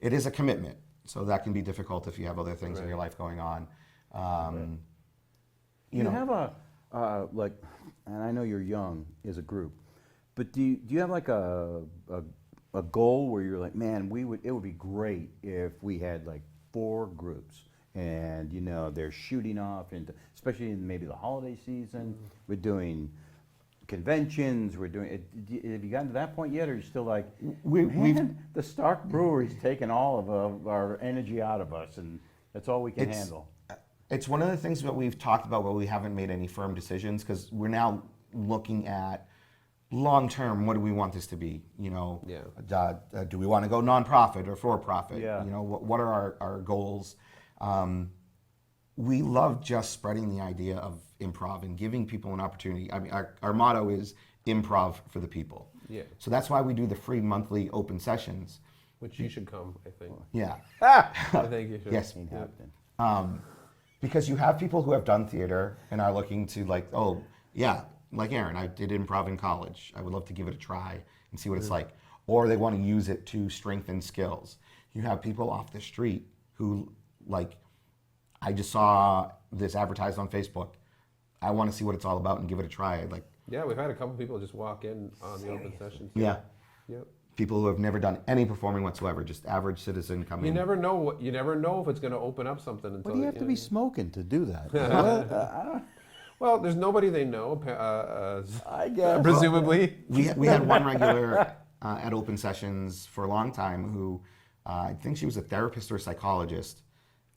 It is a commitment, so that can be difficult if you have other things in your life going on. Do you have a, and I know you're young as a group, but do you have like a goal where you're like, man, it would be great if we had like 4 groups and they're shooting off into, especially in maybe the holiday season, we're doing conventions, have you gotten to that point yet, or are you still like, the Stark Brewery's taking all of our energy out of us and that's all we can handle? It's one of the things that we've talked about, but we haven't made any firm decisions because we're now looking at long term. What do we want this to be? Do we want to go nonprofit or for profit? Yeah. What are our goals? We love just spreading the idea of improv and giving people an opportunity. I mean, our motto is improv for the people. Yeah. So that's why we do the free monthly open sessions. Which you should come, I think. Yeah. I think you should. Yes. Ain't happening. Because you have people who have done theater and are looking to like Aaron, I did improv in college. I would love to give it a try and see what it's like. Or they want to use it to strengthen skills. You have people off the street who I just saw this advertised on Facebook. I want to see what it's all about and give it a try. Yeah, we've had a couple people just walk in on the open sessions. Yeah. Yep. People who have never done any performing whatsoever, just average citizen coming. You never know if it's going to open up something until What do you have to be smoking to do that? Well, there's nobody they know, I guess. presumably. We had one regular at open sessions for a long time who I think she was a therapist or a psychologist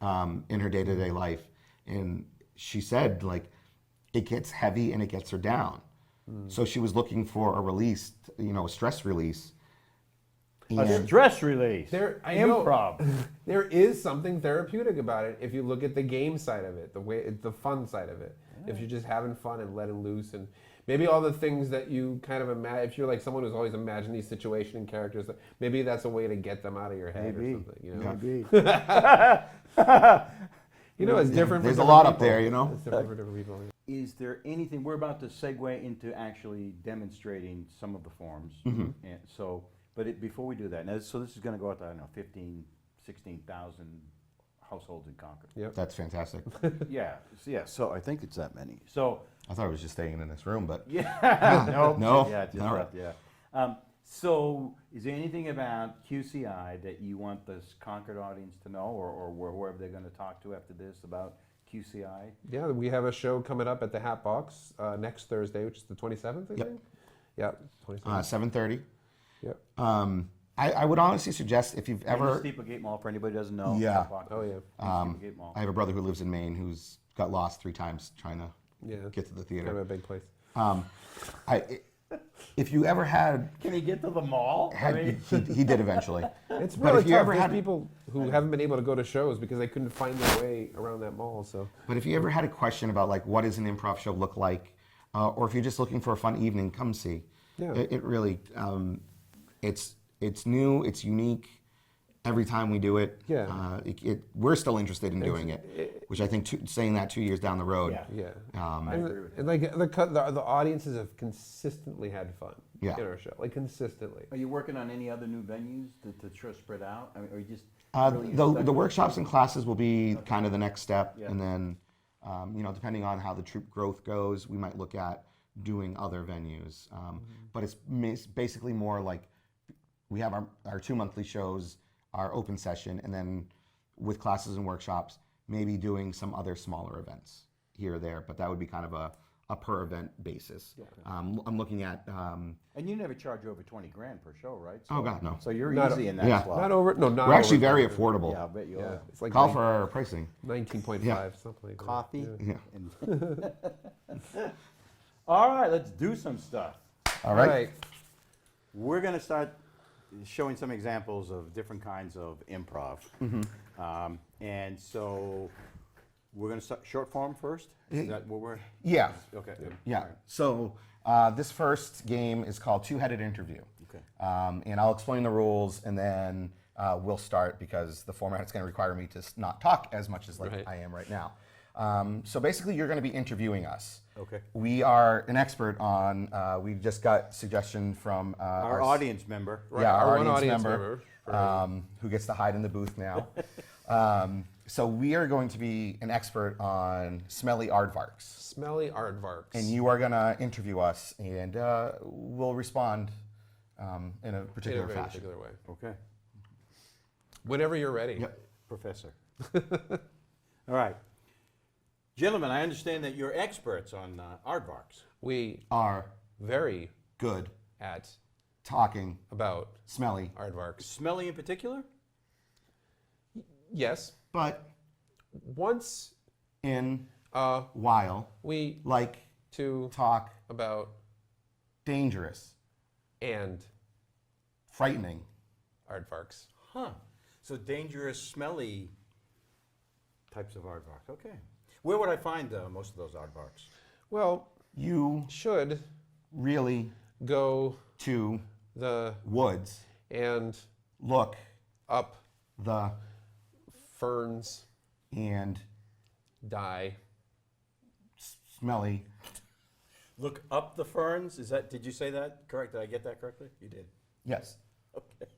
in her day-to-day life, and she said it gets heavy and it gets her down. So she was looking for a release, a stress release. A stress release. Improv. There is something therapeutic about it if you look at the game side of it, the fun side of it. If you're just having fun and letting loose, and maybe all the things that you kind of imagine. If you're like someone who's always imagined these situation and characters, maybe that's a way to get them out of your head or something. Maybe. It's different. There's for a lot different up there, people. It's different for different people. is there anything, we're about to segue into actually demonstrating some of the forms. Mm-hmm. And so, before we do that, now, so this is gonna go out to, I don't know, 15, 16,000 households in Concord. Yep. That's fantastic. Yeah, so I think it's that many. So, I thought I was just staying in this room, but yeah, no, No? yeah, just All right, yeah. So, is there anything about QCI that you want this Concord audience to know, or whoever they're gonna talk to after this about QCI? Yeah, we have a show coming up at the Hat Box next Thursday, which is the 27th, I Yep. think. Yep, 27th. 7:30. Yep. I would honestly suggest if you've In the ever, Steeplegate Mall, for anybody who doesn't know. Yeah. Oh, yeah. Steeplegate Mall. I have a brother who lives in Maine who's got lost 3 times trying to Yeah. get to the Kind of theater. a big place. If you ever had, Can he get to the mall? he did eventually. It's But really if you tough. ever There's had- people who haven't been able to go to shows because they couldn't find their way around that mall. So But if you ever had a question about like what does an improv show look like, or if you're just looking for a fun evening, come see. Yeah. It really, it's new, it's unique. Every time we do it, Yeah. we're still interested in doing it, which I think saying that 2 years down the road, Yeah. yeah, I agree with and like the audiences have consistently had fun Yeah. in our show, like consistently. Are you working on any other new venues to try to spread out? I mean, or you just really the stuck with- workshops and classes will be kind of the next step, Yeah. and then depending on how the troop growth goes, we might look at doing other venues. But it's basically more like we have our 2 monthly shows, our open session, and then with classes and workshops, maybe doing some other smaller events here or there. But that would be kind of a per event basis. I'm looking at. And you never charge over 20 grand per show, right? Oh, God, no. So you're Not- easy in that yeah. slot. Not over. No, not We're actually over- very affordable. Yeah, I bet you Yeah, are. it's like Call for our pricing. 19.5, Yeah. something like that. Coffee. Yeah. Yeah. And all right, let's do some stuff. All right. We're going to start showing some examples of different kinds of improv. And so we're going to start short form first. Is that what we're? Yeah. Okay. Yeah. All right. So this first game is called Two-Headed Interview. Okay. And I'll explain the rules, and then we'll start because the format is going to require me to not talk as much as Right. I am right now. So basically, you're going to be interviewing us. Okay. We are an expert on. We just got suggestion from Our audience member. yeah, our our one audience, audience member, member, who gets to hide in the booth now. So we are going to be an expert on smelly aardvarks. Smelly aardvarks. And you are going to interview us, and we'll respond in a in a particular very fashion. particular way. Okay. Whenever you're ready. Yep. Professor. All right. Gentlemen, I understand that you're experts on aardvarks. We Are very good at talking about smelly, aardvarks. Smelly in particular? Yes. but Once in while we like to talk about dangerous, and frightening. aardvarks. Huh. So dangerous, smelly types of aardvarks. Okay. Where would I find most of those aardvarks? Well, You should really go to the woods and look up the ferns and die. smelly. Look up the ferns. Did you say that correct? Did I get that correctly? You did. Yes. Okay.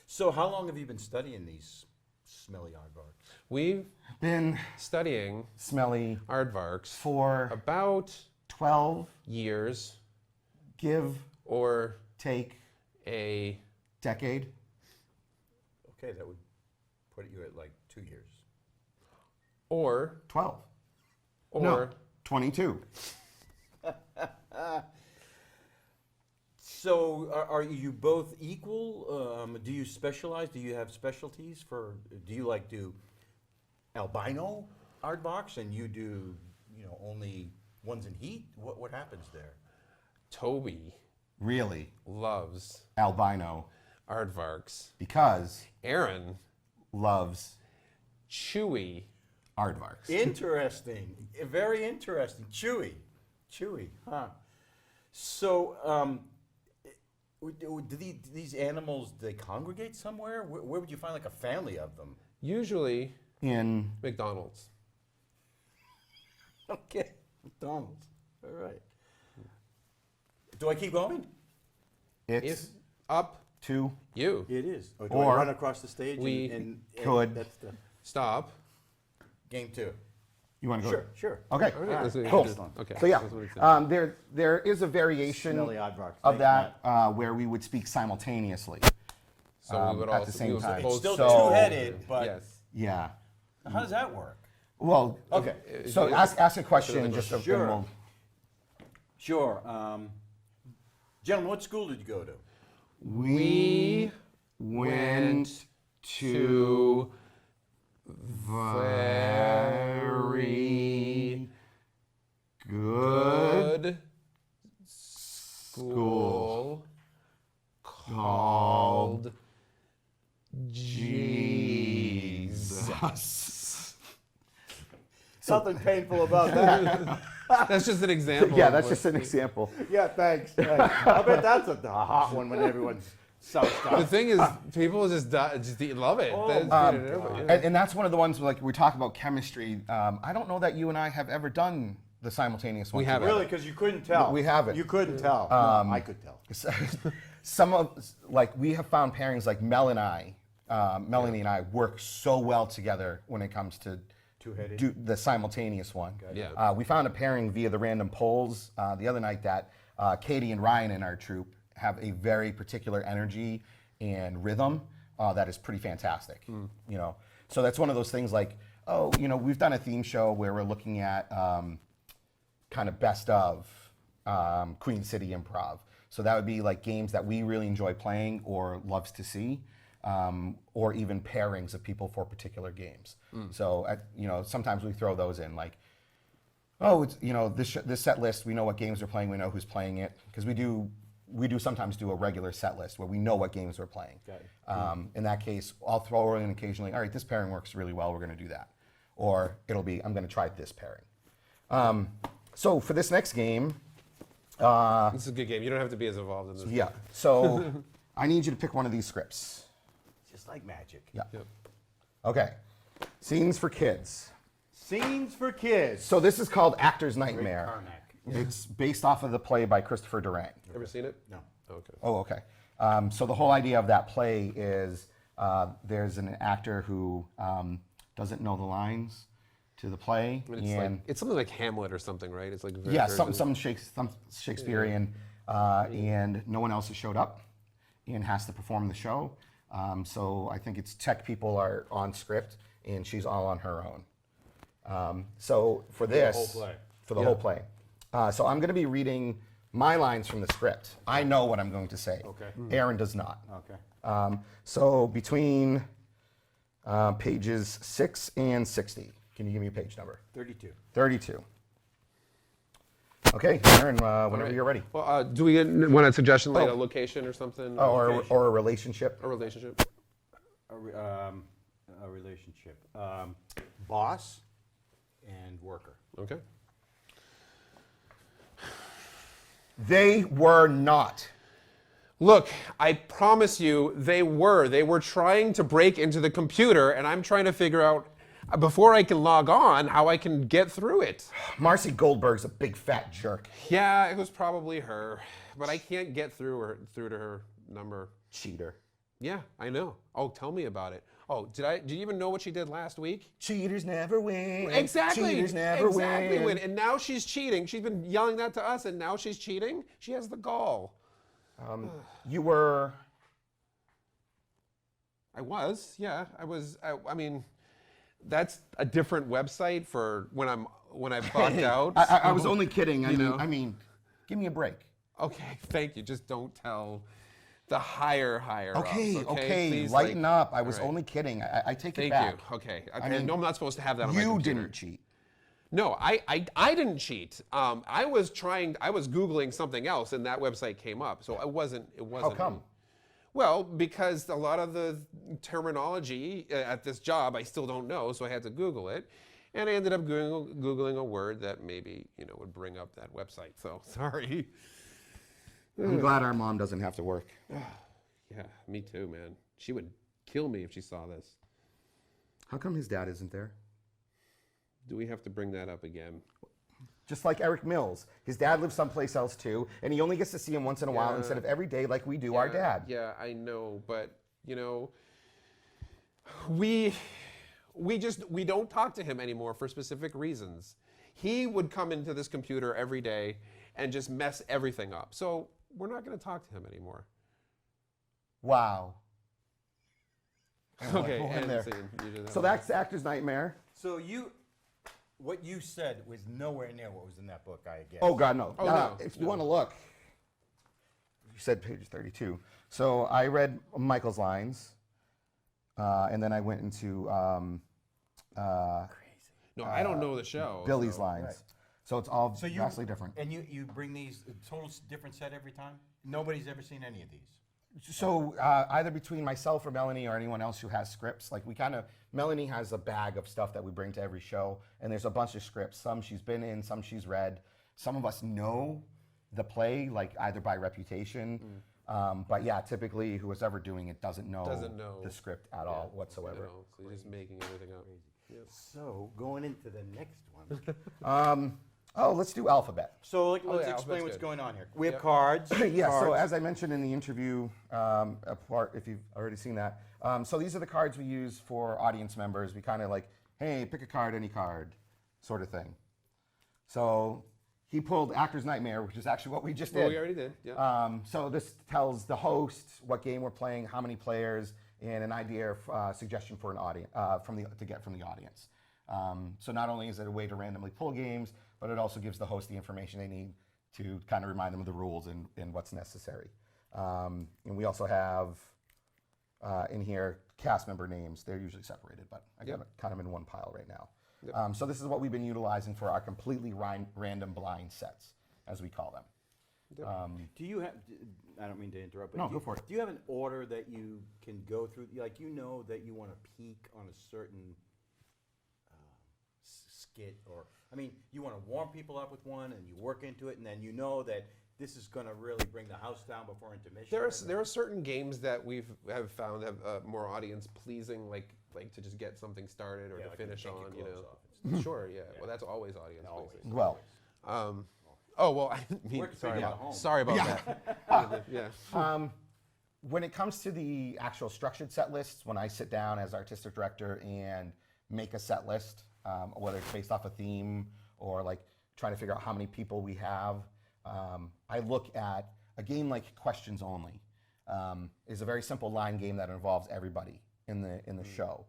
So how long have you been studying these smelly aardvarks? We've Been studying smelly aardvarks for about 12, years give, or take, a decade. Okay, that would put you at like 2 years. or 12. or No, 22. So are you both equal? Do you specialize? Do you have specialties for? Do you like do albino aardvarks and you do only ones in heat? What happens there? Toby Really, loves albino, aardvarks. because Aaron loves Chewy aardvarks. Interesting, very interesting. Chewy, huh? So do these animals? Do they congregate somewhere? Where would you find like a family of them? usually In McDonald's. Okay, McDonald's. All right. Do I keep going? It's If up to you. It is. Or do Or I run across the stage? we and could. That's the Stop. game 2. you want to go? Sure. Okay. All right, that's what Cool. it is. Okay. So yeah, that's what it said. there is a variation Smelly aardvarks. of Thanks, that where we would speak simultaneously. So we would at also the same we were time. supposed It's still to- two-headed, but yes. Yeah. how does that work? Well, Okay. So ask a question just so Sure. and we'll- Sure. Gentlemen, what school did you go to? We went to very good good school called called Jesus. Something painful about that. That's just an example. Yeah, of that's what- just an example. Yeah, thanks. I bet that's a hot one when everyone's soused The up. thing is, people just love it. Oh, That's my beat it God. over, yeah. And that's one of the ones where, like we talk about chemistry. I don't know that you and I have ever done the simultaneous one. We haven't. Really, because you couldn't tell. We haven't. You couldn't tell. No, I could tell. Some of like we have found pairings like Melanie and I work so well together when it comes to Two-headed? do the simultaneous one. Yeah. We found a pairing via the random polls the other night that Katie and Ryan in our troupe have a very particular energy and rhythm that is pretty fantastic. You know, so that's one of those things like, oh, you know, we've done a theme show where we're looking at kind of best of Queen City Improv. So that would be like games that we really enjoy playing or loves to see, or even pairings of people for particular games. So you know, sometimes we throw those in like, oh, it's, you know, this set list, we know what games we're playing, we know who's playing it, because we do sometimes do a regular set list where we know what games we're playing. Okay. In that case, I'll throw in occasionally, all right, this pairing works really well, we're going to do that. Or it'll be, I'm going to try this pairing. So for this next game, This is a good game. You don't have to be as involved in this. yeah, so I need you to pick one of these scripts. Just like magic. Yeah. Yep. Okay. Scenes for kids. Scenes for kids. So this is called Actor's Rick Nightmare. Carnac. It's based off of the play by Christopher Durang. Ever seen it? No. Okay. Oh, okay. So the whole idea of that play is there's an actor who doesn't know the lines to the play, And it's like it's something like Hamlet or something, right? It's like very, yeah, very- some Shakespearean, and no one else has showed up and has to perform the show. So I think it's tech people are on script and she's all on her own. So for this, whole play. for the whole play. So I'm going to be reading my lines from the script. I know what I'm going to say. Okay. Aaron does not. Okay. So between pages 6 and 60, can you give me a page number? 32. 32. Okay, Aaron, whenever Right. you're ready. Well, do we want a suggestion, like Oh. a location or something? Or a relationship. A relationship? A relationship. Boss and worker. Okay. They were not. Look, I promise you, they were. They were trying to break into the computer, and I'm trying to figure out, before I can log on, how I can get through it. Marcy Goldberg's a big fat jerk. Yeah, it was probably her, but I can't get through to her number. Cheater. Yeah, I know. Oh, tell me about it. Oh, did you even know what she did last week? Cheaters never win. Exactly. Cheaters never exactly win. And now she's cheating. She's been yelling that to us, and now she's cheating. She has the gall. You were. I was, yeah. I was. I mean, that's a different website for when I bugged out. I was only kidding. know. I mean, give me a break. Okay, thank you. Just don't tell the higher Okay, ups, okay, Please, lighten like- up. I was all right. only kidding. I take it Thank back. you. Okay. I mean, no, I'm not supposed to have that on my You computer. didn't cheat. No, I didn't cheat. I was Googling something else and that website came up. So it wasn't. How come? Well, because a lot of the terminology at this job I still don't know, so I had to Google it. And I ended up Googling a word that maybe, would bring up that website. So sorry. I'm glad our mom doesn't have to work. Yeah, me too, man. She would kill me if she saw this. How come his dad isn't there? Do we have to bring that up again? Just like Eric Mills. His dad lives someplace else too, and he only gets to see him once in a while Yeah. instead of every day like we do our dad. Yeah, I know, but you know, we don't talk to him anymore for specific reasons. He would come into this computer every day and just mess everything up. So we're not going to talk to him anymore. Wow. Okay, Go in and there. scene. You did that So one. that's Actor's Nightmare. So what you said was nowhere near what was in that book, I guess. Oh God, no. Oh, no, If you no. want to look, you said page 32. So I read Michael's lines, and then I went into Crazy. No, I don't know the show. Billy's so- lines. right. So it's all So vastly different. And you bring these a total different set every time? Nobody's ever seen any of these. So either between myself or Melanie or anyone else who has scripts, like Melanie has a bag of stuff that we bring to every show, and there's a bunch of scripts. Some she's been in, some she's read. Some of us know the play, like either by reputation, but yeah, typically whoe's ever doing it doesn't know the script at all whatsoever. You know, so you're just making everything up. Yep. So going into the next one. Let's do alphabet. So let's yeah, explain alphabet's what's good. going on here. We have Yep. cards. Yeah, so cards. as I mentioned in the interview, apart if you've already seen that, so these are the cards we use for audience members. We kind of like, hey, pick a card, any card, sort of thing. So he pulled Actor's Nightmare, which is actually what we just did. Well, we already did. Yeah. So this tells the host what game we're playing, how many players, and an idea of suggestion for an audience to get from the audience. So not only is it a way to randomly pull games, but it also gives the host the information they need to kind of remind them of the rules and what's necessary. And we also have in here cast member names. They're usually separated, but I got kind of in one pile right now. So this is what we've been utilizing for our completely random blind sets, as we call them. Do you have? I don't mean to interrupt. But No, do go you, for it. Do you have an order that you can go through? Like you know that you want to peak on a certain skit, or I mean, you want to warm people up with one, and you work into it, and then you know that this is going to really bring the house down before intermission. There are certain games that have found have more audience pleasing, like to just get something started or Yeah, to like finish take your on, you clothes know. off and stuff. Sure, yeah. Well, that's always audience Always. pleasing. Well, Oh well, I mean, Work sorry figure out about home. sorry about that. Yeah. when it comes to the actual structured set lists, when I sit down as artistic director and make a set list, whether it's based off a theme or like trying to figure out how many people we have, I look at a game like Questions Only. Is a very simple line game that involves everybody in the show.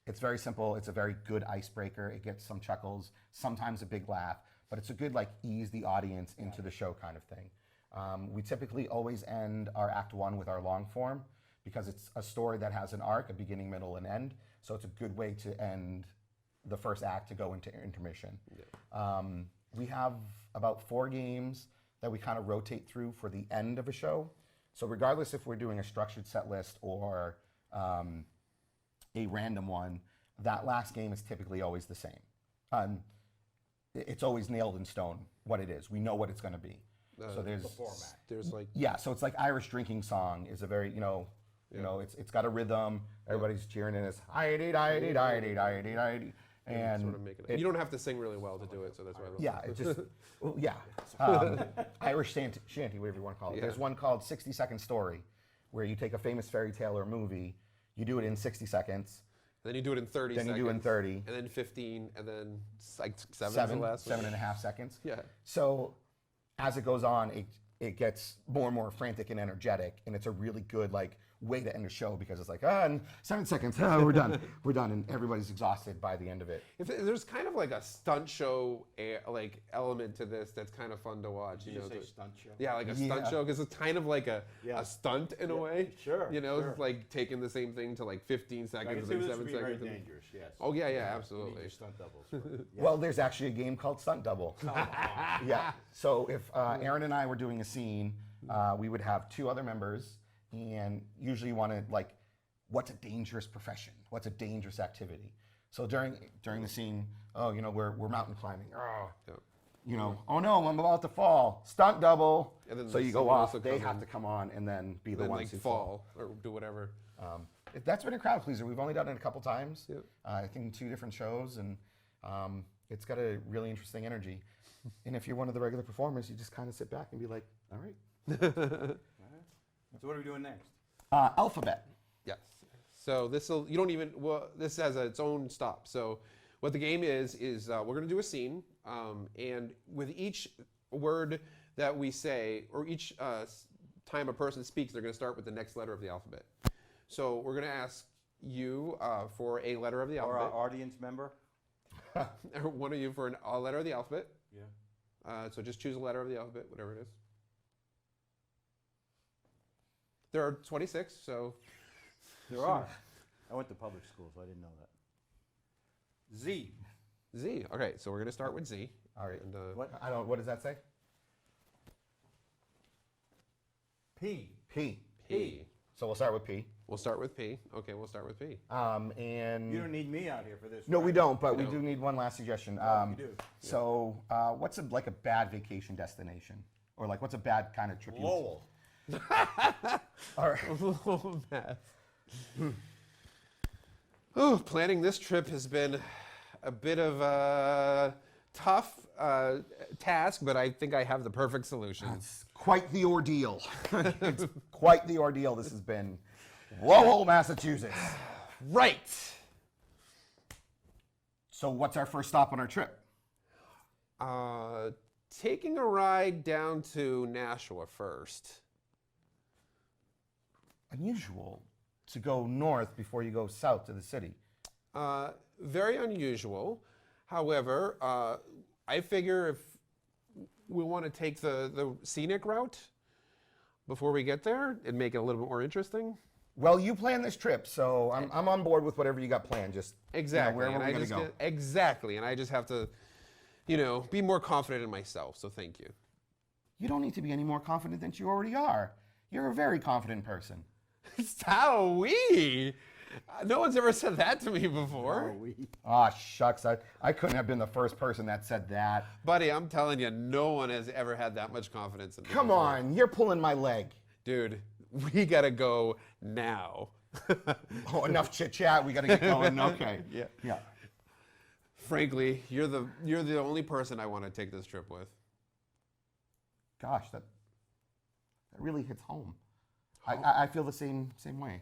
It's very simple. It's a very good icebreaker. It gets some chuckles, sometimes a big laugh, but it's a good like ease the audience into the show kind of thing. We typically always end our act one with our long form because it's a story that has an arc, a beginning, middle, and end. So it's a good way to end the first act to go into intermission. We have about 4 games that we kind of rotate through for the end of a show. So regardless if we're doing a structured set list or a random one, that last game is typically always the same. It's always nailed in stone what it is. We know what it's going to be. So there's format. There's like so it's like Irish drinking song is a very it's got a rhythm. Everybody's cheering in. It's and sort of making it. You don't have to sing really well to do it, so that's why. it just Irish shanty, whatever you want to call it. Yeah. There's one called 60-Second Story, where you take a famous fairy tale or movie, you do it in 60 seconds. Then you do it in 30 Then you seconds. do it in 30. And then 15, and then like 7 seven, the last one. 7.5 seconds. Yeah. So as it goes on, it gets more and more frantic and energetic, and it's a really good like way to end a show because it's like, in 7 seconds, we're done, and everybody's exhausted by the end of it. If there's kind of like a stunt show like element to this that's kind of fun to watch. Did you say stunt show? Yeah, like a stunt show because it's kind of like a stunt in a way. sure, You know, sure. It's like taking the same thing to like 15 I seconds, can see like this 7 would be very seconds. dangerous. Yes. Oh yeah, You need absolutely. your stunt doubles. for- Well, there's actually a game called Stunt Double. Yeah. So if Aaron and I were doing a scene, we would have 2 other members, and usually you want to like, what's a dangerous profession? What's a dangerous activity? So during the scene, we're mountain climbing. Oh, oh no, I'm about to fall. Stunt double. And then So you go someone else off. will They come have in. in. to come on and then be the Then ones like who fall or do whatever. That's been a crowd pleaser. We've only done it a couple times. Yep. I think 2 different shows, and It's got a really interesting energy. And if you're one of the regular performers, you just kind of sit back and be like, all right. So what are we doing next? Alphabet. Yes. So you don't even, well, this has its own stop. So what the game is we're going to do a scene, and with each word that we say, or each time a person speaks, they're going to start with the next letter of the alphabet. So we're going to ask you for a letter of the Or our alphabet, audience member? or one of you for a letter of the alphabet. Yeah. So just choose a letter of the alphabet, whatever it is. There are 26, so There are. I went to public school, so I didn't know that. Z. Z. Okay, so we're going to start with Z. All right. And, What? What does that say? P. P. P. So we'll start with P. We'll start with P. Okay, we'll start with P. And You don't need me out here for this. no, right? we don't, but we No. do need one last suggestion. you do. So what's like a bad vacation destination? Or like what's a bad kind of trip? you would- Lowell. All right. Math. Oh, planning this trip has been a bit of a tough task, but I think I have the perfect solution. It's quite the ordeal. It's quite the ordeal this has been. Lowell, Massachusetts. Right. So what's our first stop on our trip? Taking a ride down to Nashua first. Unusual to go north before you go south to the city. Very unusual. However, I figure if we want to take the scenic route before we get there and make it a little bit more interesting. Well, you plan this trip, so I'm on board with whatever you got planned. Just Exactly. wherever and we're I gonna just go. get- exactly. And I just have to, be more confident in myself. So thank you. You don't need to be any more confident than you already are. You're a very confident person. Howie! No one's ever said that to me before. Ah, shucks. I couldn't have been the first person that said that. Buddy, I'm telling you, no one has ever had that much confidence in me. Come before. on, you're pulling my leg. Dude, we gotta go now. Oh, enough chit chat. We got to get going. Okay. Yeah. Yeah. Frankly, you're the only person I want to take this trip with. Gosh, that really hits home. I feel the same way.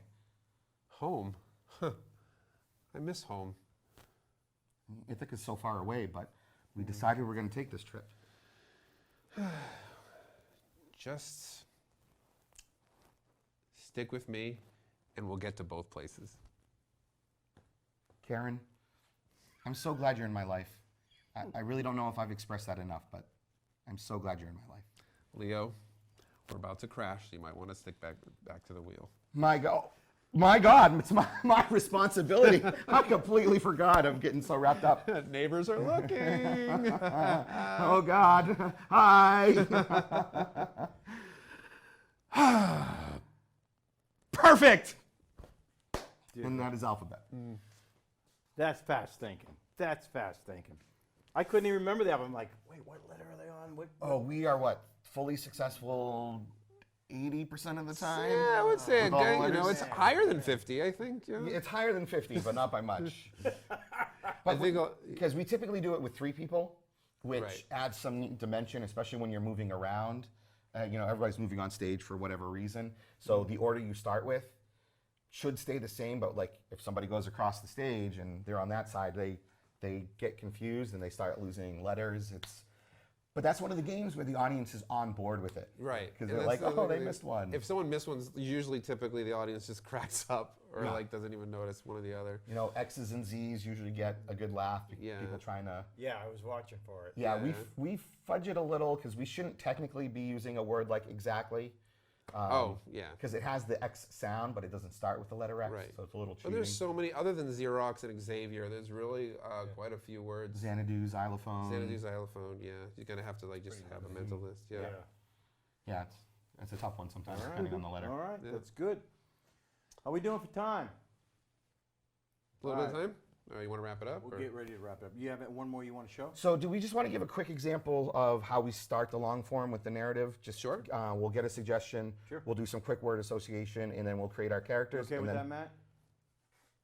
Home. Huh. I miss home. Ithaca's so far away, but we decided we're going to take this trip. Just stick with me and we'll get to both places. Karen, I'm so glad you're in my life. I really don't know if I've expressed that enough, but I'm so glad you're in my life. Leo, we're about to crash, so you might want to stick back to the wheel. My God, it's my responsibility. I completely forgot. I'm getting so wrapped up. Neighbors are looking. Oh God, hi. Perfect. And that is alphabet. That's fast thinking. That's fast thinking. I couldn't even remember that. I'm like, wait, what letter are they on? What? Oh, we are what? Fully successul 80% of the time? Yeah, I would say With all the it's letters? higher than 50, I think. Yeah. It's higher than 50, but not by much. I think Because we typically do it with 3 people, which Right. adds some dimension, especially when you're moving around. Everybody's moving on stage for whatever reason. So the order you start with should stay the same, but like if somebody goes across the stage and they're on that side, they get confused and they start losing letters. But that's one of the games where the audience is on board with it. Right. Because And they're that's like, the oh, other they thing. missed one. If someone missed one, usually typically the audience just cracks up or Yeah. like doesn't even notice one or the other. X's and Z's usually get a good laugh. Yeah. People trying to. Yeah, I was watching for it. Yeah, Yeah. we fudge it a little because we shouldn't technically be using a word like exactly. Oh, yeah. Because it has the X sound, but it doesn't start with the letter X, Right. so it's a little But cheating. there's so many, other than Xerox and Xavier, there's really quite a few words. Xanadu, xylophone. Xanadu, xylophone, yeah. You're going to have to like just have a mental list, yeah. Yeah, it's a tough one sometimes, depending on the letter. All right, Yeah. that's good. How we doing for time? A little bit of All time? You want to wrap it up? We'll or- get ready to wrap up. You have one more you want to show? So, do we just want to give a quick example of how we start the long form with the narrative? Just Sure. We'll get a suggestion. Sure. We'll do some quick word association, and then we'll create our characters. Okay and with then that, Matt?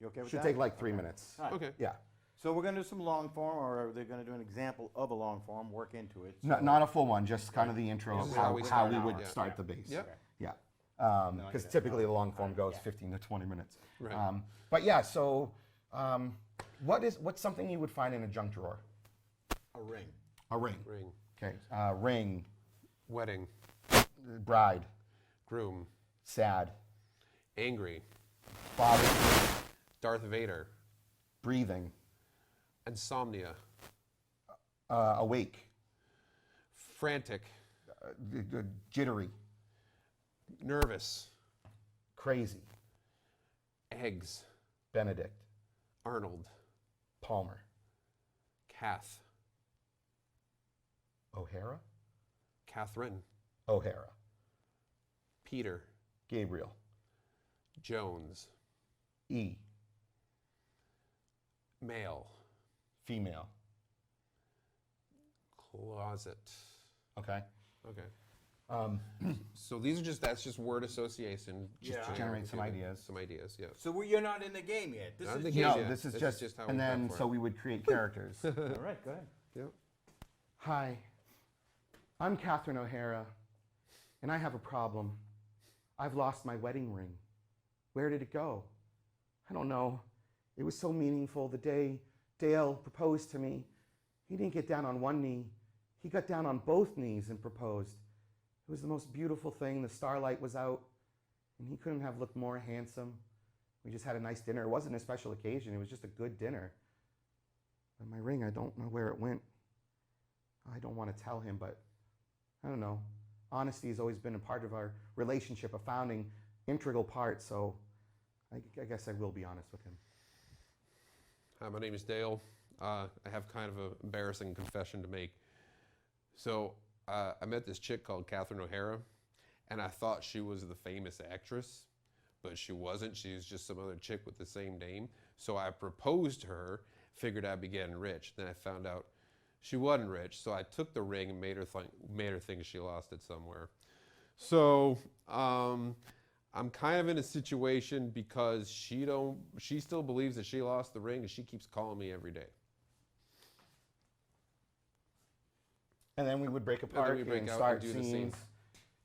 You okay with Should that? take like 3 minutes. All right. Okay. Yeah. So we're gonna do some long form, or they're gonna do an example of a long form, work into it. Not, So- not a full one, just kind of the intro This of is how, how we how start we out, would yeah. start the base. Yep. Yeah. I Because get it. typically the long form goes 15 to 20 minutes. Right. But yeah, so what's something you would find in a junk drawer? A ring. A ring. Ring. Okay. Ring. Wedding. Bride. Groom. Sad. Angry. Father. Darth Vader. Breathing. Insomnia. Awake. Frantic. Jittery. Nervous. Crazy. Eggs. Benedict. Arnold. Palmer. Kath. O'Hara. Catherine. O'Hara. Peter. Gabriel. Jones. E. Male. Female. Closet. Okay. Okay. So these are that's just word association. Just Yeah. to Generate some ideas. Some ideas, yeah. So you're not in the game yet. This Not in is the just- game No, yet. this is This just, is just how and we prep then for so it. we would create characters. All right, go ahead. Yep. Hi, I'm Catherine O'Hara, and I have a problem. I've lost my wedding ring. Where did it go? I don't know. It was so meaningful the day Dale proposed to me. He didn't get down on one knee. He got down on both knees and proposed. It was the most beautiful thing. The starlight was out, and he couldn't have looked more handsome. We just had a nice dinner. It wasn't a special occasion. It was just a good dinner. But my ring, I don't know where it went. I don't want to tell him, but I don't know. Honesty has always been a part of our relationship, a founding, integral part, so I guess I will be honest with him. Hi, my name is Dale. I have kind of an embarrassing confession to make. So I met this chick called Catherine O'Hara, and I thought she was the famous actress, but she wasn't. She was just some other chick with the same name. So I proposed to her, figured I'd be getting rich. Then I found out she wasn't rich, so I took the ring and made her think she lost it somewhere. So I'm kind of in a situation because she still believes that she lost the ring, and she keeps calling me every day. And then we would break apart we break and out start and do the scenes. scenes.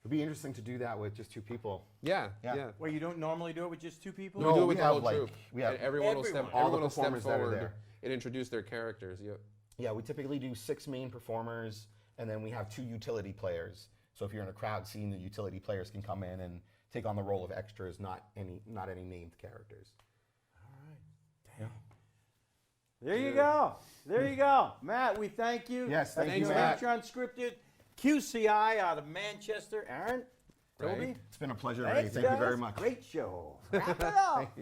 It'd be interesting to do that with just two people. Yeah, Yeah. yeah. Well, you don't normally do it with just two people? We No, do it we with the have, whole like, troupe. we have And everyone will step, everyone. All the everyone will step performers that are forward there. and introduce their characters. Yep. Yeah, we typically do 6 main performers, and then we have 2 utility players. So if you're in a crowd scene, the utility players can come in and take on the role of extras, not any named characters. All right. Damn. There you go. There you go. Matt, we thank you. Yes, thank you, Matt. Matt. Unscripted QCI out of Manchester. Aaron, Toby, Right. It's been a pleasure, Ray. thanks, Thank you very guys. much. Great show. Wrap it up.